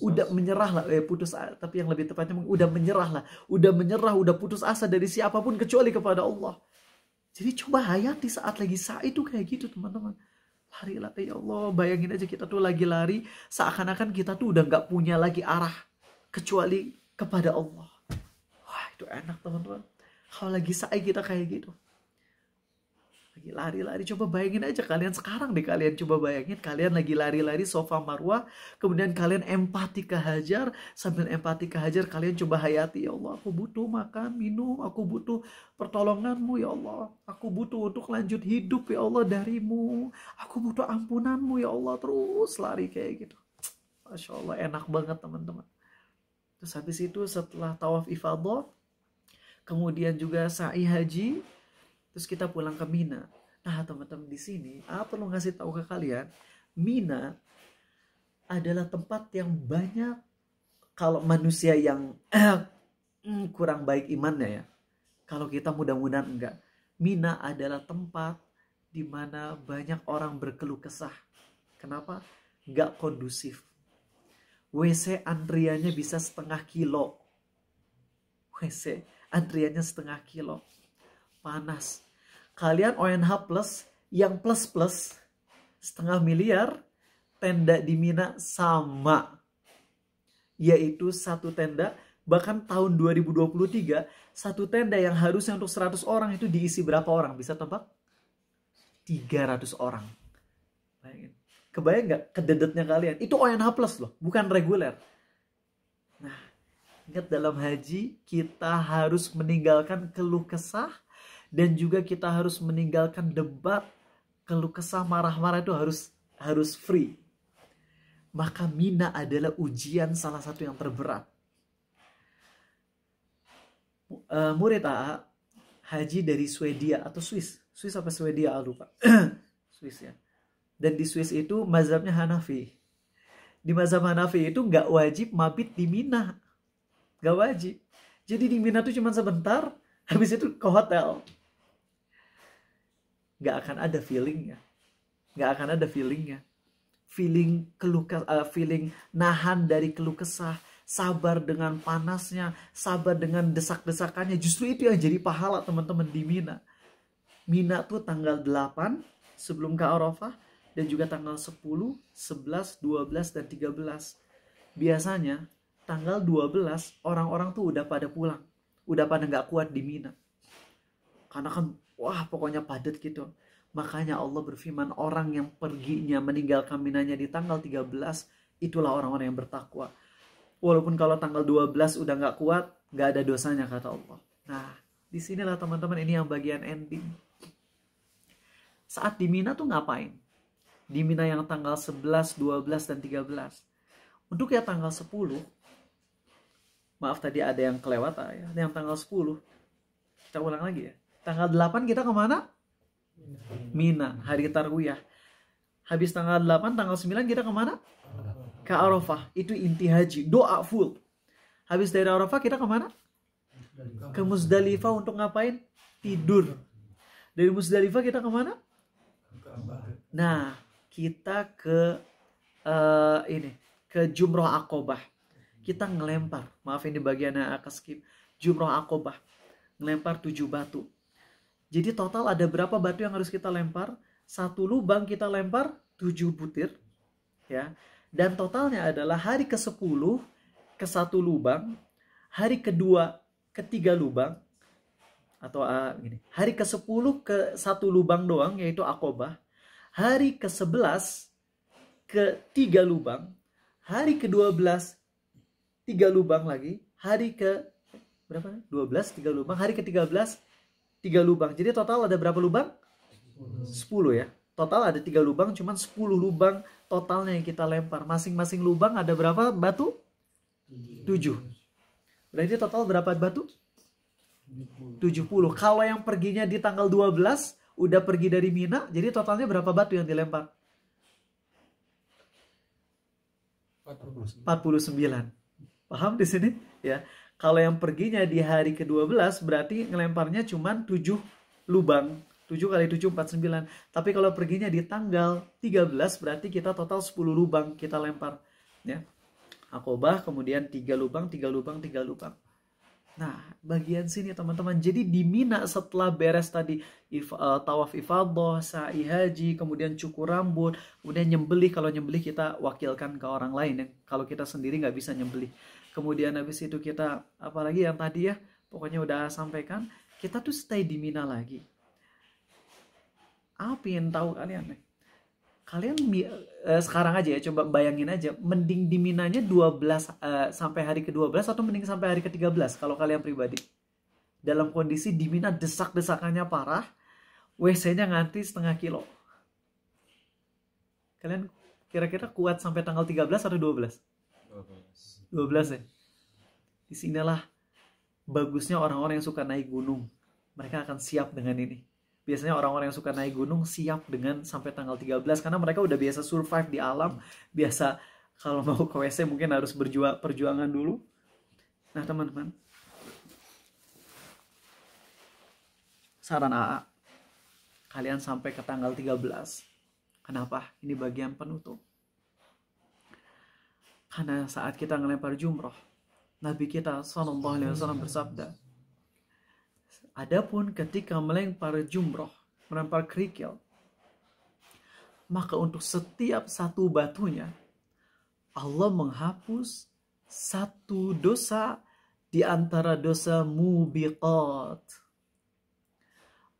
Udah menyerah lah, putus, tapi yang lebih tepatnya udah menyerah lah, udah putus asa dari siapapun kecuali kepada Allah. Jadi coba hayati saat lagi sa'i itu kayak gitu teman-teman. Lari-lari, ya Allah, bayangin aja kita tuh lagi lari, seakan-akan kita tuh udah gak punya lagi arah kecuali kepada Allah. Wah itu enak teman-teman. Kalau lagi sa'i kita kayak gitu, lagi lari-lari, coba bayangin aja kalian sekarang deh, kalian coba bayangin kalian lagi lari-lari Safa Marwah, kemudian kalian empati ke Hajar, sambil empati ke Hajar kalian coba hayati, ya Allah aku butuh makan, minum, aku butuh pertolonganmu ya Allah, aku butuh untuk lanjut hidup ya Allah darimu, aku butuh ampunanmu ya Allah, terus lari kayak gitu. Masya Allah enak banget teman-teman. Terus habis itu setelah tawaf ifadah, kemudian juga sa'i haji, terus kita pulang ke Mina. Nah teman-teman, di sini aku perlu ngasih tahu ke kalian, Mina adalah tempat yang banyak, kalau manusia yang kurang baik imannya ya, kalau kita mudah-mudahan enggak, Mina adalah tempat di mana banyak orang berkeluh kesah. Kenapa? Enggak kondusif. WC antriannya bisa setengah kilo. WC antriannya setengah kilo. Panas. Kalian ONH plus yang plus setengah miliar, tenda di Mina sama, yaitu satu tenda. Bahkan tahun 2023 satu tenda yang harusnya untuk 100 orang itu diisi berapa orang? Bisa tebak? 300 orang. Bayangin. Kebayang nggak kededetnya kalian? Itu ONH plus loh, bukan reguler. Nah, ingat dalam haji kita harus meninggalkan keluh kesah, dan juga kita harus meninggalkan debat, keluh kesah, marah-marah itu harus free. Maka Mina adalah ujian salah satu yang terberat. Murid AA haji dari Swedia atau Swiss apa Swedia, lupa. Swiss ya. Dan di Swiss itu mazhabnya Hanafi. Di mazhab Hanafi itu nggak wajib mabit di Mina, nggak wajib. Jadi di Mina tuh cuma sebentar, habis itu ke hotel. Gak akan ada feelingnya, feeling nahan dari keluh kesah, sabar dengan panasnya, sabar dengan desak-desakannya. Justru itu yang jadi pahala teman-teman di Mina. Mina tuh tanggal 8 sebelum ke Arafah, dan juga tanggal 10, 11, 12, dan 13. Biasanya tanggal 12 orang-orang tuh udah pada pulang, udah pada gak kuat di Mina. Karena kan wah pokoknya padat gitu. Makanya Allah berfirman, orang yang perginya meninggalkan Minanya di tanggal 13, itulah orang-orang yang bertakwa. Walaupun kalau tanggal 12 udah gak kuat, gak ada dosanya kata Allah. Nah disinilah teman-teman, ini yang bagian ending. Saat di Mina tuh ngapain? Di Mina yang tanggal 11, 12, dan 13. Untuk ya tanggal 10, maaf tadi ada yang kelewat ya. Yang tanggal 10, kita ulang lagi ya. Tanggal 8 kita kemana? Mina, hari Tarwiyah. Habis tanggal 8, tanggal 9 kita kemana? Ke Arafah. Itu inti haji, doa full. Habis dari Arafah kita kemana? Ke Muzdalifah untuk ngapain? Tidur. Dari Muzdalifah kita kemana? Nah, kita ke ke Jumroh Aqobah. kita ngelempar. Maaf ini bagian yang akan skip. Jumroh Aqobah. Ngelempar 7 batu. Jadi total ada berapa batu yang harus kita lempar? Satu lubang kita lempar 7 butir. Ya. Dan totalnya adalah hari ke-10 ke 1 lubang. Hari kedua ke 3 lubang. Atau gini. Hari ke-10 ke 1 lubang doang, yaitu Aqobah. Hari ke-11 ke 3 lubang. Hari ke-12 3 lubang lagi. Hari ke berapa? 12 3 lubang. Hari ke-13 3 lubang. Jadi total ada berapa lubang? 10 ya. Total ada 3 lubang, cuman 10 lubang totalnya yang kita lempar. Masing-masing lubang ada berapa batu? 7. Berarti total berapa batu? 70. Kalau yang perginya di tanggal 12 udah pergi dari Mina, jadi totalnya berapa batu yang dilempar? 49. Paham di sini? Ya. Kalau yang perginya di hari ke-12 berarti ngelemparnya cuma 7 lubang. 7 kali 7 49. Tapi kalau perginya di tanggal 13 berarti kita total 10 lubang kita lempar, ya. Aqobah kemudian 3 lubang, 3 lubang, 3 lubang. Nah, bagian sini teman-teman. Jadi di Mina setelah beres tadi tawaf ifadah, sa'i haji, kemudian cukur rambut, kemudian nyembelih. Kalau nyembelih kita wakilkan ke orang lain ya. Kalau kita sendiri nggak bisa nyembelih. Kemudian habis itu kita, apalagi yang tadi ya, pokoknya udah sampaikan, kita tuh stay di Mina lagi. Apa yang tahu kalian nih? Kalian sekarang aja ya, coba bayangin aja, mending di Minanya 12 sampai hari ke-12 atau mending sampai hari ke-13 kalau kalian pribadi? Dalam kondisi di Mina desak-desakannya parah, WC-nya ngantri setengah kilo. Kalian kira-kira kuat sampai tanggal 13 atau 12? 12 ya. Disinilah bagusnya orang-orang yang suka naik gunung. Mereka akan siap dengan ini. Biasanya orang-orang yang suka naik gunung siap dengan sampai tanggal 13 karena mereka udah biasa survive di alam, biasa kalau mau ke WC mungkin harus perjuangan dulu. Nah, teman-teman, saran AA, kalian sampai ke tanggal 13. Kenapa? Ini bagian penutup. Karena saat kita ngelempar jumroh, Nabi kita SAW bersabda, adapun ketika melempar jumroh, melempar kerikil, maka untuk setiap satu batunya, Allah menghapus satu dosa di antara dosa mubiqat.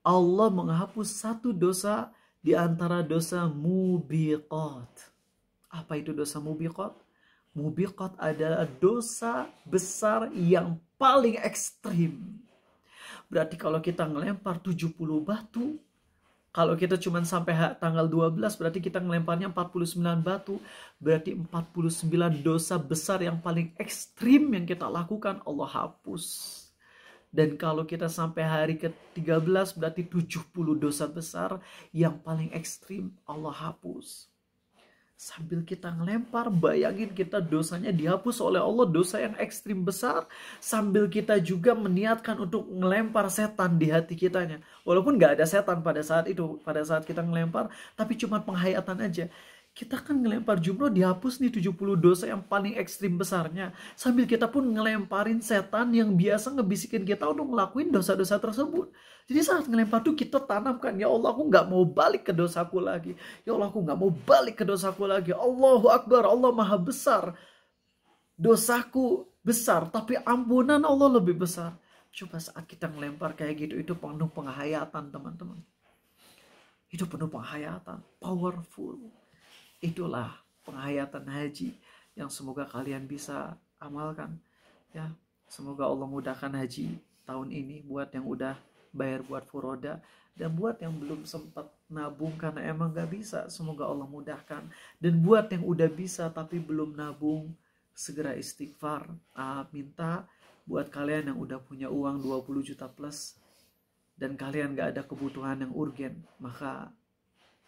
Allah menghapus satu dosa di antara dosa mubiqat. Apa itu dosa mubiqat? Mubiqat adalah dosa besar yang paling ekstrim. Berarti kalau kita ngelempar 70 batu, kalau kita cuma sampai tanggal 12, berarti kita ngelemparnya 49 batu. Berarti 49 dosa besar yang paling ekstrim yang kita lakukan, Allah hapus. Dan kalau kita sampai hari ke-13, berarti 70 dosa besar yang paling ekstrim, Allah hapus. Sambil kita ngelempar, bayangin kita dosanya dihapus oleh Allah, dosa yang ekstrim besar. Sambil kita juga meniatkan untuk ngelempar setan di hati kitanya. Walaupun gak ada setan pada saat itu, pada saat kita ngelempar, tapi cuma penghayatan aja. Kita kan ngelempar jumroh dihapus nih 70 dosa yang paling ekstrim besarnya. Sambil kita pun ngelemparin setan yang biasa ngebisikin kita untuk ngelakuin dosa-dosa tersebut. Jadi saat ngelempar tuh kita tanamkan, ya Allah aku gak mau balik ke dosaku lagi. Ya Allah aku gak mau balik ke dosaku lagi. Allahu Akbar, Allah maha besar. Dosaku besar, tapi ampunan Allah lebih besar. Coba saat kita ngelempar kayak gitu, itu penuh penghayatan teman-teman. Itu penuh penghayatan, powerful. Itulah penghayatan haji yang semoga kalian bisa amalkan. Ya, semoga Allah mudahkan haji tahun ini buat yang udah bayar buat furoda, dan buat yang belum sempat nabung karena emang gak bisa, semoga Allah mudahkan. Dan buat yang udah bisa tapi belum nabung, segera istighfar. Minta buat kalian yang udah punya uang 20 juta plus dan kalian gak ada kebutuhan yang urgen, maka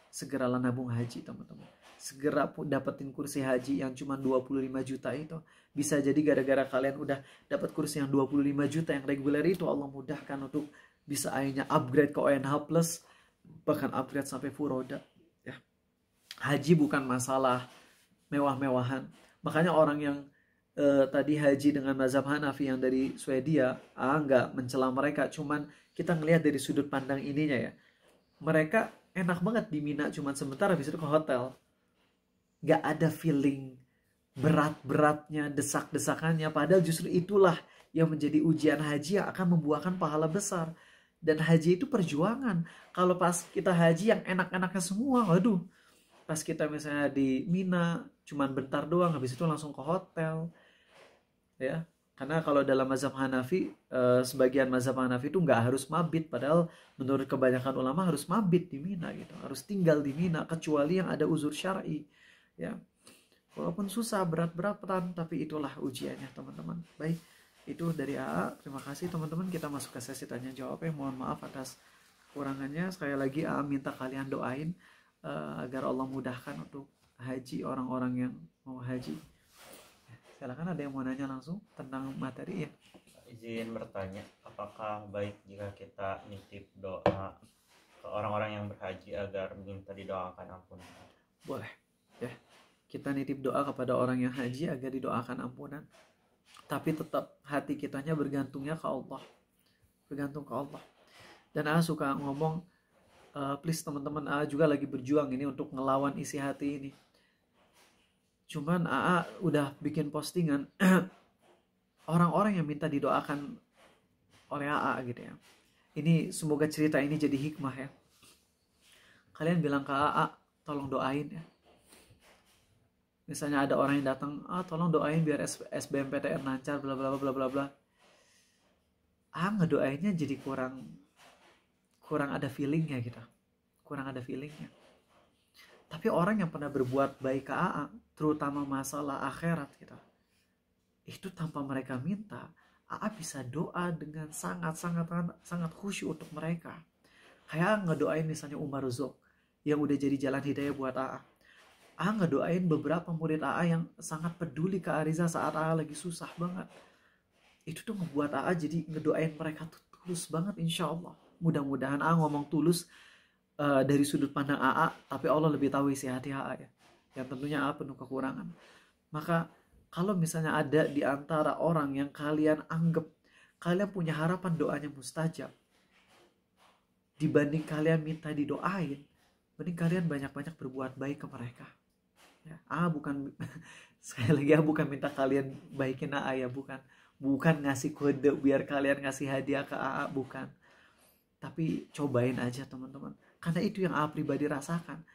segeralah nabung haji teman-teman. Segera dapetin kursi haji yang cuma 25 juta itu. Bisa jadi gara-gara kalian udah dapat kursi yang 25 juta yang reguler itu, Allah mudahkan untuk bisa akhirnya upgrade ke ONH plus, bahkan upgrade sampai furoda. Ya. Haji bukan masalah mewah-mewahan. Makanya orang yang tadi haji dengan mazhab Hanafi yang dari Swedia, nggak mencela mereka, cuman kita ngelihat dari sudut pandang ininya ya. Mereka enak banget di Mina cuman sebentar habis itu ke hotel. Nggak ada feeling berat-beratnya, desak-desakannya, padahal justru itulah yang menjadi ujian haji yang akan membuahkan pahala besar. Dan haji itu perjuangan. Kalau pas kita haji yang enak-enaknya semua, waduh, pas kita misalnya di Mina cuman bentar doang habis itu langsung ke hotel ya. Karena kalau dalam mazhab Hanafi, sebagian mazhab Hanafi itu nggak harus mabit, padahal menurut kebanyakan ulama harus mabit di Mina gitu, harus tinggal di Mina kecuali yang ada uzur syar'i ya. Walaupun susah, berat-beratan, tapi itulah ujiannya teman-teman. Baik, itu dari AA. Terima kasih teman-teman. Kita masuk ke sesi tanya jawab ya. Mohon maaf atas kurangannya. Sekali lagi AA minta kalian doain agar Allah mudahkan untuk haji orang-orang yang mau haji. Silakan, ada yang mau nanya langsung tentang materi ya? Izin bertanya, apakah baik jika kita nitip doa ke orang-orang yang berhaji agar minta didoakan ampunan? Boleh ya. Kita nitip doa kepada orang yang haji agar didoakan ampunan. Tapi tetap hati kitanya bergantungnya ke Allah. Bergantung ke Allah. Dan AA suka ngomong, please teman-teman, AA juga lagi berjuang ini untuk ngelawan isi hati ini. Cuman AA udah bikin postingan orang-orang yang minta didoakan oleh AA gitu ya. Ini semoga cerita ini jadi hikmah ya. Kalian bilang ke AA, tolong doain ya. Misalnya ada orang yang datang, tolong doain biar SBMPTN lancar, bla bla bla bla bla. Ngedoainnya jadi kurang ada feelingnya gitu. Kurang ada feelingnya. Tapi orang yang pernah berbuat baik ke AA, terutama masalah akhirat gitu, itu tanpa mereka minta, AA bisa doa dengan sangat khusyuk untuk mereka. Kayak ngedoain misalnya Umar Zok yang udah jadi jalan hidayah buat AA. Ngedoain beberapa murid AA yang sangat peduli ke Ariza saat AA lagi susah banget. Itu tuh ngebuat AA jadi ngedoain mereka tuh tulus banget, insya Allah. Mudah-mudahan AA ngomong tulus dari sudut pandang AA, tapi Allah lebih tahu isi hati AA ya. Yang tentunya AA penuh kekurangan. Maka kalau misalnya ada di antara orang yang kalian anggap kalian punya harapan doanya mustajab, dibanding kalian minta didoain, mending kalian banyak-banyak berbuat baik ke mereka. Ya, bukan sekali lagi bukan minta kalian baikin AA ya, bukan ngasih kode biar kalian ngasih hadiah ke AA, bukan. Tapi cobain aja teman-teman, karena itu yang AA pribadi rasakan.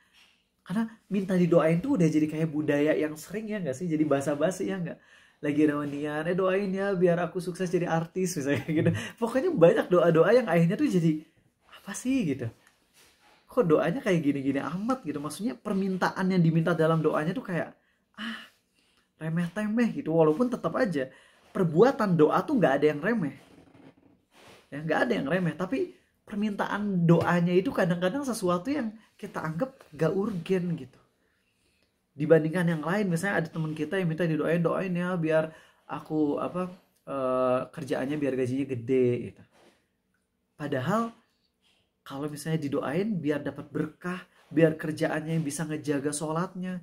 Karena minta didoain tuh udah jadi kayak budaya yang sering ya nggak sih, jadi basa-basi ya nggak. Lagi reunian, doain ya biar aku sukses jadi artis misalnya gitu. Pokoknya banyak doa-doa yang akhirnya tuh jadi apa sih gitu. Kok doanya kayak gini-gini amat gitu. Maksudnya permintaan yang diminta dalam doanya tuh kayak remeh-temeh gitu. Walaupun tetap aja perbuatan doa tuh nggak ada yang remeh ya, nggak ada yang remeh. Tapi permintaan doanya itu kadang-kadang sesuatu yang kita anggap gak urgen gitu dibandingkan yang lain. Misalnya ada teman kita yang minta doain ya biar aku kerjaannya biar gajinya gede gitu. Padahal kalau misalnya didoain biar dapat berkah, biar kerjaannya bisa ngejaga sholatnya.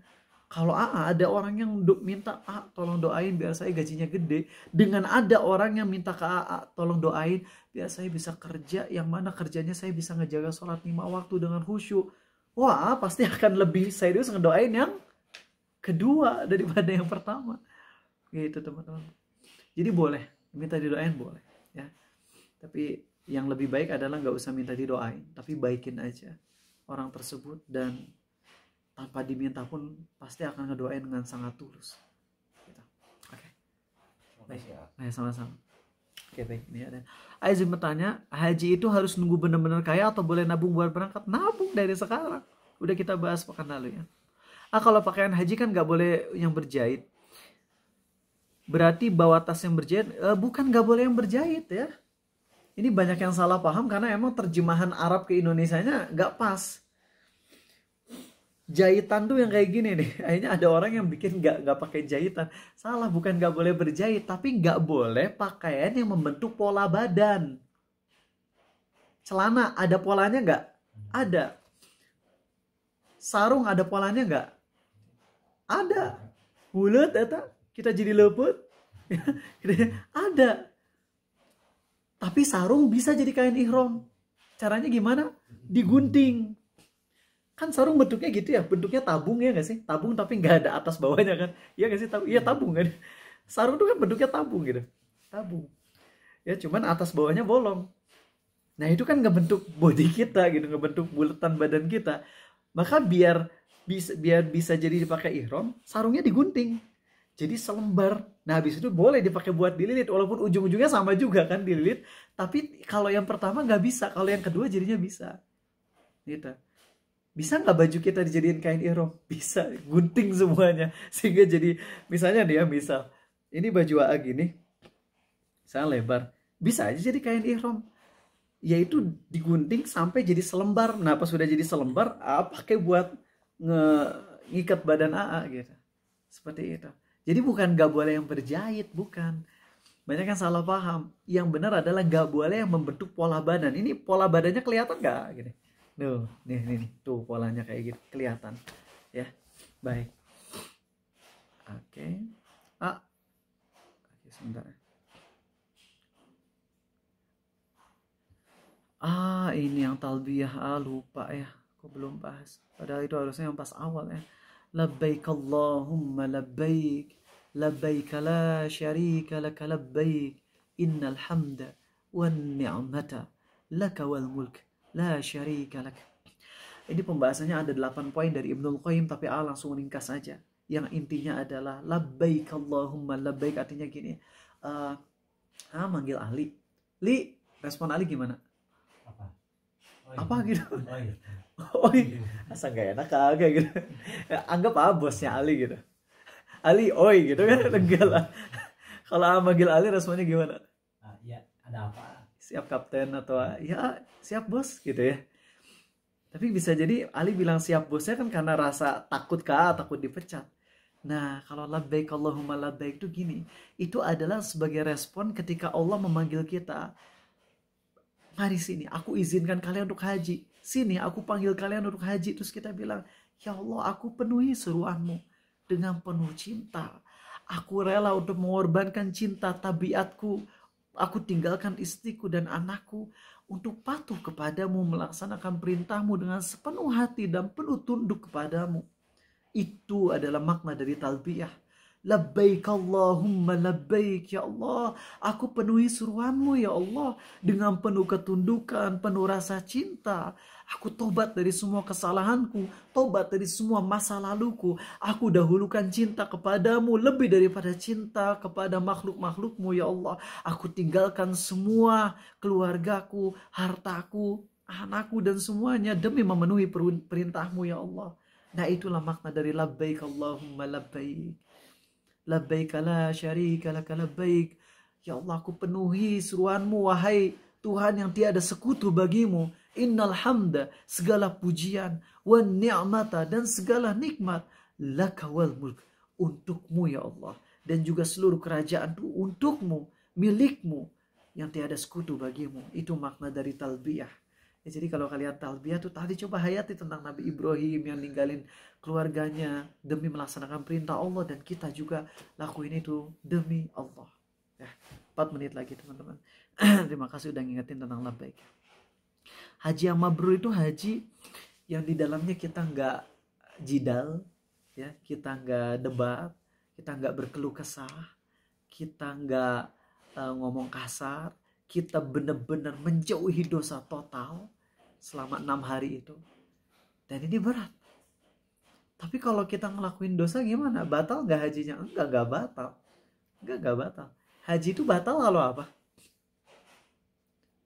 Kalau ada orang yang minta tolong doain biar saya gajinya gede, dengan ada orang yang minta ke tolong doain biar saya bisa kerja yang mana kerjanya saya bisa ngejaga sholat 5 waktu dengan khusyuk. Wah, pasti akan lebih serius ngedoain yang kedua daripada yang pertama. Gitu teman-teman. Jadi boleh minta didoain, boleh ya. Tapi yang lebih baik adalah nggak usah minta didoain, tapi baikin aja orang tersebut, dan tanpa diminta pun pasti akan ngedoain dengan sangat tulus. Gitu. Oke. Baik. Nah, sama-sama. Oke, baik. Ini ada. Aizin bertanya, haji itu harus nunggu benar-benar kaya atau boleh nabung buat berangkat? Nabung dari sekarang. Udah kita bahas pekan lalu ya. Kalau pakaian haji kan nggak boleh yang berjahit. Berarti bawa tas yang berjahit? Bukan nggak boleh yang berjahit ya. Ini banyak yang salah paham karena emang terjemahan Arab ke Indonesianya nggak pas. Jahitan tuh yang kayak gini nih. Akhirnya ada orang yang bikin nggak pakai jahitan. Salah, bukan nggak boleh berjahit, tapi nggak boleh pakaian yang membentuk pola badan. Celana ada polanya nggak? Ada. Sarung ada polanya nggak? Ada. Bulat eta kita jadi leput? Ada. Tapi sarung bisa jadi kain ihram. Caranya gimana? Digunting. Kan sarung bentuknya gitu ya, bentuknya tabung ya nggak sih? Tabung tapi nggak ada atas bawahnya kan? Iya nggak sih? Iya tabung kan? Sarung itu kan bentuknya tabung gitu. Tabung. Ya cuman atas bawahnya bolong. Nah itu kan ngebentuk body kita gitu, ngebentuk bulatan badan kita. Maka biar bisa jadi dipakai ihram, sarungnya digunting. Jadi selembar. Nah habis itu boleh dipakai buat dililit, walaupun ujung-ujungnya sama juga kan dililit. Tapi kalau yang pertama nggak bisa, kalau yang kedua jadinya bisa. Gitu. Bisa nggak baju kita dijadiin kain ihram? Bisa, gunting semuanya. Sehingga jadi, misalnya dia misal, ini baju AA gini, saya lebar. Bisa aja jadi kain ihram. Yaitu digunting sampai jadi selembar. Nah pas sudah jadi selembar, AA pakai buat ngikat badan AA gitu. Seperti itu. Jadi bukan gak boleh yang berjahit, bukan. Banyak yang salah paham. Yang benar adalah gak boleh yang membentuk pola badan. Ini pola badannya kelihatan gak? Gini. Nih. Tuh polanya kayak gitu. Kelihatan. Ya, baik. Oke. Oke, sebentar. Ini yang talbiyah. Lupa ya. Aku belum bahas. Padahal itu harusnya yang pas awal ya. Labbaik Allahumma labbaik. Labbaik la syarika laka labbaik. Innal hamda wan ni'mata laka wal mulk la syarika lak. Ini pembahasannya ada 8 poin dari Ibnul Qayyim, tapi langsung ringkas saja. Yang intinya adalah labbaik Allahumma labbaik, artinya gini. Manggil Ali. Li, respon Ali gimana? Apa gitu? Asa gak enak kagak gitu. Anggap bosnya Ali gitu. Ali, oi gitu kan. Enggak lah. Kalau manggil Ali responnya gimana? Ya, ada apa? Siap kapten atau ya siap bos gitu ya. Tapi bisa jadi Ali bilang siap bosnya kan karena rasa takut takut dipecat. Nah, kalau labbaik Allahumma labbaik itu gini. Itu adalah sebagai respon ketika Allah memanggil kita. Mari sini, aku izinkan kalian untuk haji. Sini, aku panggil kalian untuk haji. Terus kita bilang, ya Allah, aku penuhi seruanmu dengan penuh cinta. Aku rela untuk mengorbankan cinta tabiatku. Aku tinggalkan istriku dan anakku untuk patuh kepadamu, melaksanakan perintahmu dengan sepenuh hati dan penuh tunduk kepadamu. Itu adalah makna dari talbiyah. Labbaik Allahumma labbaik, ya Allah, aku penuhi seruanmu ya Allah dengan penuh ketundukan, penuh rasa cinta. Aku tobat dari semua kesalahanku, tobat dari semua masa laluku. Aku dahulukan cinta kepadamu lebih daripada cinta kepada makhluk-makhlukmu ya Allah. Aku tinggalkan semua keluargaku, hartaku, anakku dan semuanya demi memenuhi perintahmu ya Allah. Nah itulah makna dari labbaik Allahumma labbaik. Labbaik la syarika laka labbaik. Ya Allah, aku penuhi seruanmu wahai Tuhan yang tiada sekutu bagimu. Innal hamda, segala pujian, wan ni'mata, dan segala nikmat, laka wal mulk, untukmu ya Allah, dan juga seluruh kerajaan itu untukmu, milikmu yang tiada sekutu bagimu. Itu makna dari talbiyah. Ya, jadi kalau kalian talbiyah tuh tadi coba hayati tentang Nabi Ibrahim yang ninggalin keluarganya demi melaksanakan perintah Allah, dan kita juga lakuin itu demi Allah. Ya, 4 menit lagi teman-teman. Terima kasih udah ngingetin tentang labbaik. Haji yang mabrur itu haji yang di dalamnya kita nggak jidal, ya, kita nggak debat, kita nggak berkeluh kesah, kita nggak ngomong kasar, kita benar-benar menjauhi dosa total selama 6 hari itu. Dan ini berat. Tapi kalau kita ngelakuin dosa gimana? Batal nggak hajinya? Enggak batal. Enggak batal. Haji itu batal kalau apa?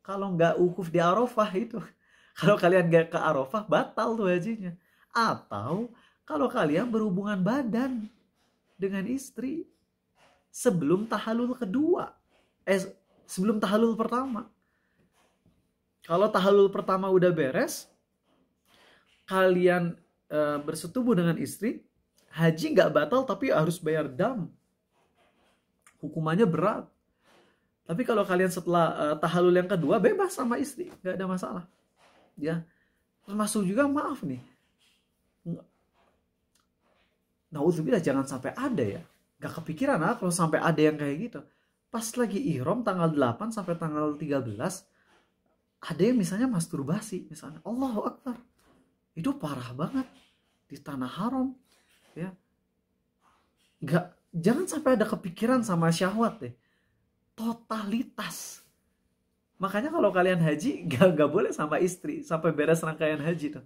Kalau nggak wukuf di Arafah itu. Kalau kalian nggak ke Arafah, batal tuh hajinya. Atau kalau kalian berhubungan badan dengan istri sebelum tahalul kedua. Sebelum tahalul pertama. Kalau tahalul pertama udah beres, kalian bersetubuh dengan istri, haji nggak batal tapi harus bayar dam. Hukumannya berat. Tapi kalau kalian setelah tahalul yang kedua bebas sama istri, nggak ada masalah. Ya, termasuk juga maaf nih. Nauzubillah, jangan sampai ada ya Gak kepikiran kalau sampai ada yang kayak gitu. Pas lagi ihram tanggal 8 sampai tanggal 13, ada yang misalnya masturbasi misalnya. Allahu Akbar. Itu parah banget di tanah haram, ya. Jangan sampai ada kepikiran sama syahwat deh. Totalitas. Makanya kalau kalian haji gak boleh sama istri sampai beres rangkaian haji tuh.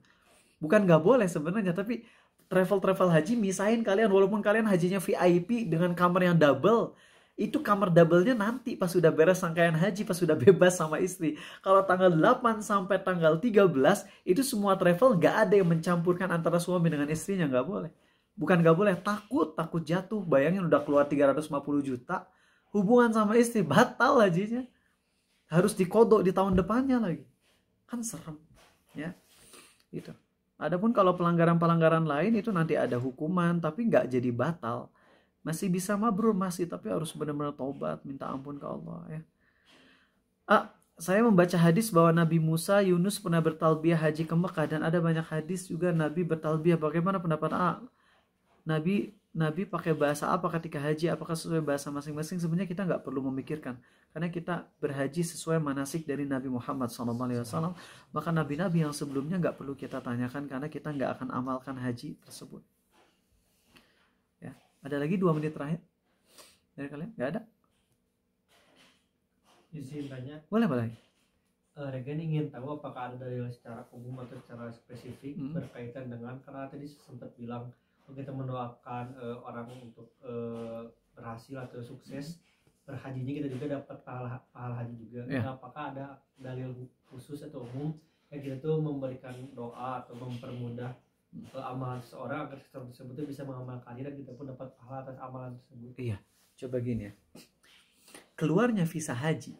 Bukan gak boleh sebenarnya, tapi travel haji misahin kalian, walaupun kalian hajinya VIP dengan kamar yang double, itu kamar double-nya nanti pas sudah beres rangkaian haji, pas sudah bebas sama istri. Kalau tanggal 8 sampai tanggal 13 itu semua travel gak ada yang mencampurkan antara suami dengan istrinya, gak boleh. Bukan gak boleh, takut jatuh. Bayangin udah keluar 350 juta, hubungan sama istri batal hajinya. Harus dikodok di tahun depannya lagi. Kan serem, ya. Gitu. Adapun kalau pelanggaran-pelanggaran lain itu nanti ada hukuman, tapi nggak jadi batal. Masih bisa mabrur, masih, tapi harus benar-benar taubat, minta ampun ke Allah, ya. Saya membaca hadis bahwa Nabi Musa, Yunus pernah bertalbiyah haji ke Mekah, dan ada banyak hadis juga Nabi bertalbiyah. Bagaimana pendapat Nabi pakai bahasa apa ketika haji? Apakah sesuai bahasa masing-masing? Sebenarnya kita nggak perlu memikirkan, karena kita berhaji sesuai manasik dari Nabi Muhammad SAW. Maka nabi-nabi yang sebelumnya nggak perlu kita tanyakan, karena kita nggak akan amalkan haji tersebut. Ya, ada lagi 2 menit terakhir dari kalian? Nggak ada? Izin tanya. Boleh. Regen ingin tahu apakah ada dalil secara umum atau secara spesifik berkaitan dengan, karena tadi sempat bilang kita mendoakan orang untuk berhasil atau sukses berhajinya, kita juga dapat pahala haji juga. Nah, apakah ada dalil khusus atau umum yang kita tuh memberikan doa atau mempermudah amalan seseorang agar seseorang tersebut bisa mengamalkannya dan kita pun dapat pahala atas amalan tersebut? Iya, coba gini ya. Keluarnya visa haji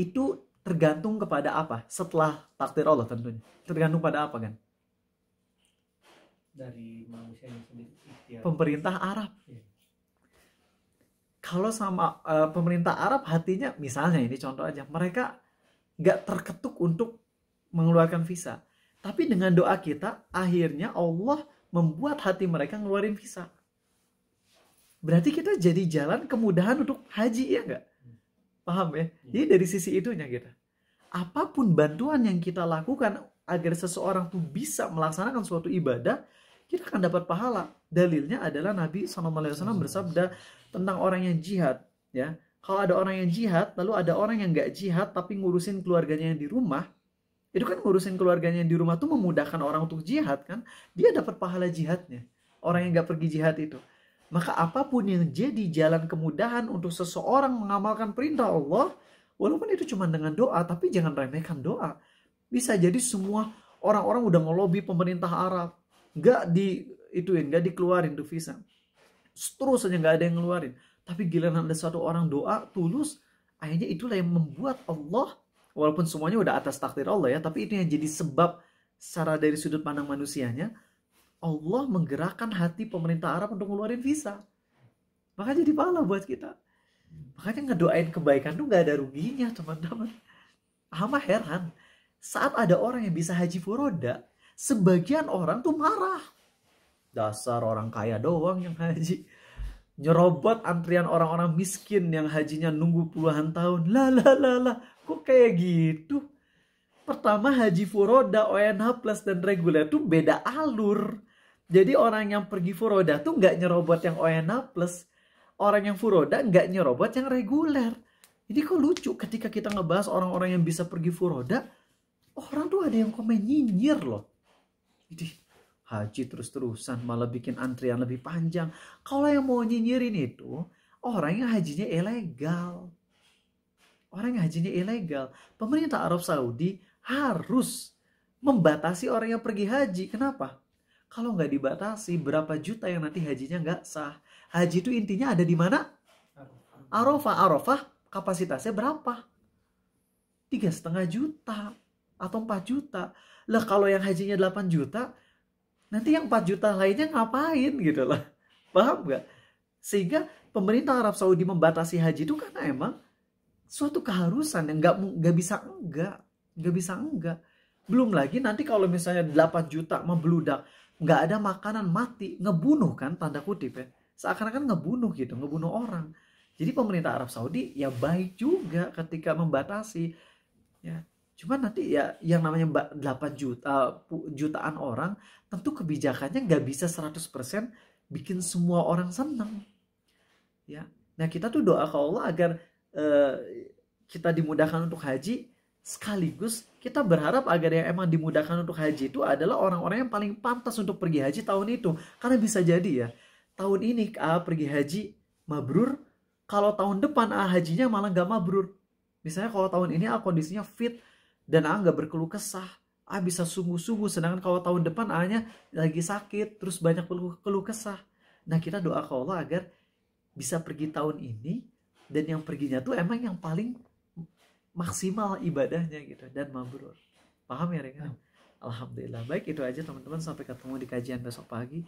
itu tergantung kepada apa? Setelah takdir Allah tentunya. Tergantung pada apa kan? Dari manusia yang sendiri, pemerintah Arab. Kalau sama pemerintah Arab hatinya, misalnya ini contoh aja, mereka nggak terketuk untuk mengeluarkan visa, tapi dengan doa kita akhirnya Allah membuat hati mereka ngeluarin visa. Berarti kita jadi jalan kemudahan untuk haji, ya nggak? Paham ya? Jadi dari sisi itunya kita, apapun bantuan yang kita lakukan agar seseorang tuh bisa melaksanakan suatu ibadah, kita akan dapat pahala. Dalilnya adalah Nabi SAW bersabda tentang orang yang jihad, ya. Kalau ada orang yang jihad, lalu ada orang yang nggak jihad tapi ngurusin keluarganya yang di rumah, itu kan ngurusin keluarganya yang di rumah tuh memudahkan orang untuk jihad kan, dia dapat pahala jihadnya. Orang yang nggak pergi jihad itu. Maka apapun yang jadi jalan kemudahan untuk seseorang mengamalkan perintah Allah, walaupun itu cuma dengan doa, tapi jangan remehkan doa. Bisa jadi semua orang-orang udah ngelobi pemerintah Arab, nggak dikeluarin tuh visa, terus aja nggak ada yang ngeluarin. Tapi giliran ada satu orang doa tulus, akhirnya itulah yang membuat Allah, walaupun semuanya udah atas takdir Allah ya, tapi itu yang jadi sebab secara dari sudut pandang manusianya, Allah menggerakkan hati pemerintah Arab untuk ngeluarin visa. Maka jadi pahala buat kita. Makanya ngedoain kebaikan tuh nggak ada ruginya, teman-teman. Ama heran, saat ada orang yang bisa haji furoda, sebagian orang tuh marah. Dasar orang kaya doang yang haji. Nyerobot antrian orang-orang miskin yang hajinya nunggu puluhan tahun. Lah, kok kayak gitu? Pertama, haji furoda, ONH plus dan reguler tuh beda alur. Jadi orang yang pergi furoda tuh nggak nyerobot yang ONH plus. Orang yang furoda nggak nyerobot yang reguler. Jadi kok lucu ketika kita ngebahas orang-orang yang bisa pergi furoda, orang tuh ada yang komen nyinyir loh. Jadi haji terus-terusan malah bikin antrian lebih panjang. Kalau yang mau nyinyirin itu orang yang hajinya ilegal. Orang yang hajinya ilegal. Pemerintah Arab Saudi harus membatasi orang yang pergi haji. Kenapa? Kalau nggak dibatasi, berapa juta yang nanti hajinya nggak sah. Haji itu intinya ada di mana? Arafah kapasitasnya berapa? 3,5 juta atau 4 juta. Lah kalau yang hajinya 8 juta, nanti yang 4 juta lainnya ngapain gitu lah. Paham nggak? Sehingga pemerintah Arab Saudi membatasi haji itu karena emang suatu keharusan yang nggak bisa enggak. Belum lagi nanti kalau misalnya 8 juta membludak, nggak ada makanan, mati, ngebunuh kan, tanda kutip ya. seakan-akan ngebunuh gitu, ngebunuh orang. Jadi pemerintah Arab Saudi ya baik juga ketika membatasi ya. Cuman nanti ya yang namanya 8 jutaan orang, tentu kebijakannya nggak bisa 100% bikin semua orang senang. Ya. Nah, kita tuh doa ke Allah agar kita dimudahkan untuk haji, sekaligus kita berharap agar yang emang dimudahkan untuk haji itu adalah orang-orang yang paling pantas untuk pergi haji tahun itu. Karena bisa jadi ya, tahun ini pergi haji mabrur, kalau tahun depan hajinya malah nggak mabrur. Misalnya kalau tahun ini kondisinya fit dan nggak berkeluh kesah, bisa sungguh-sungguh, sedangkan kalau tahun depan nya lagi sakit, terus banyak keluh kesah. Nah, kita doa ke Allah agar bisa pergi tahun ini, dan yang perginya tuh emang yang paling maksimal ibadahnya gitu dan mabrur. Paham ya, Rekan? Alhamdulillah. Baik, itu aja teman-teman, sampai ketemu di kajian besok pagi.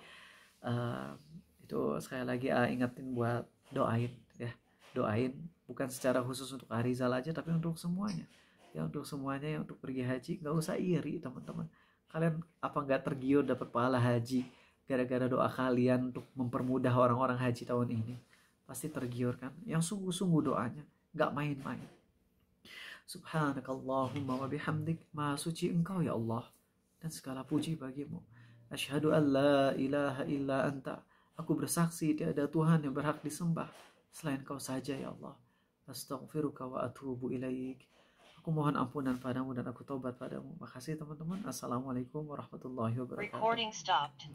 Itu sekali lagi ingetin buat doain ya, doain bukan secara khusus untuk Arizal aja, tapi untuk semuanya ya, untuk semuanya yang untuk pergi haji. Nggak usah iri teman-teman, kalian apa nggak tergiur dapat pahala haji gara-gara doa kalian untuk mempermudah orang-orang haji tahun ini? Pasti tergiur kan, yang sungguh-sungguh doanya, nggak main-main. Subhanakallahumma wa bihamdik, maha suci Engkau ya Allah dan segala puji bagimu. Asyhadu an la ilaha illa anta, aku bersaksi tiada Tuhan yang berhak disembah selain Kau saja ya Allah. Astaghfiruka wa atubu ilaik. Aku mohon ampunan padamu dan aku taubat padamu. Makasih teman-teman. Assalamualaikum warahmatullahi wabarakatuh. Recording stopped.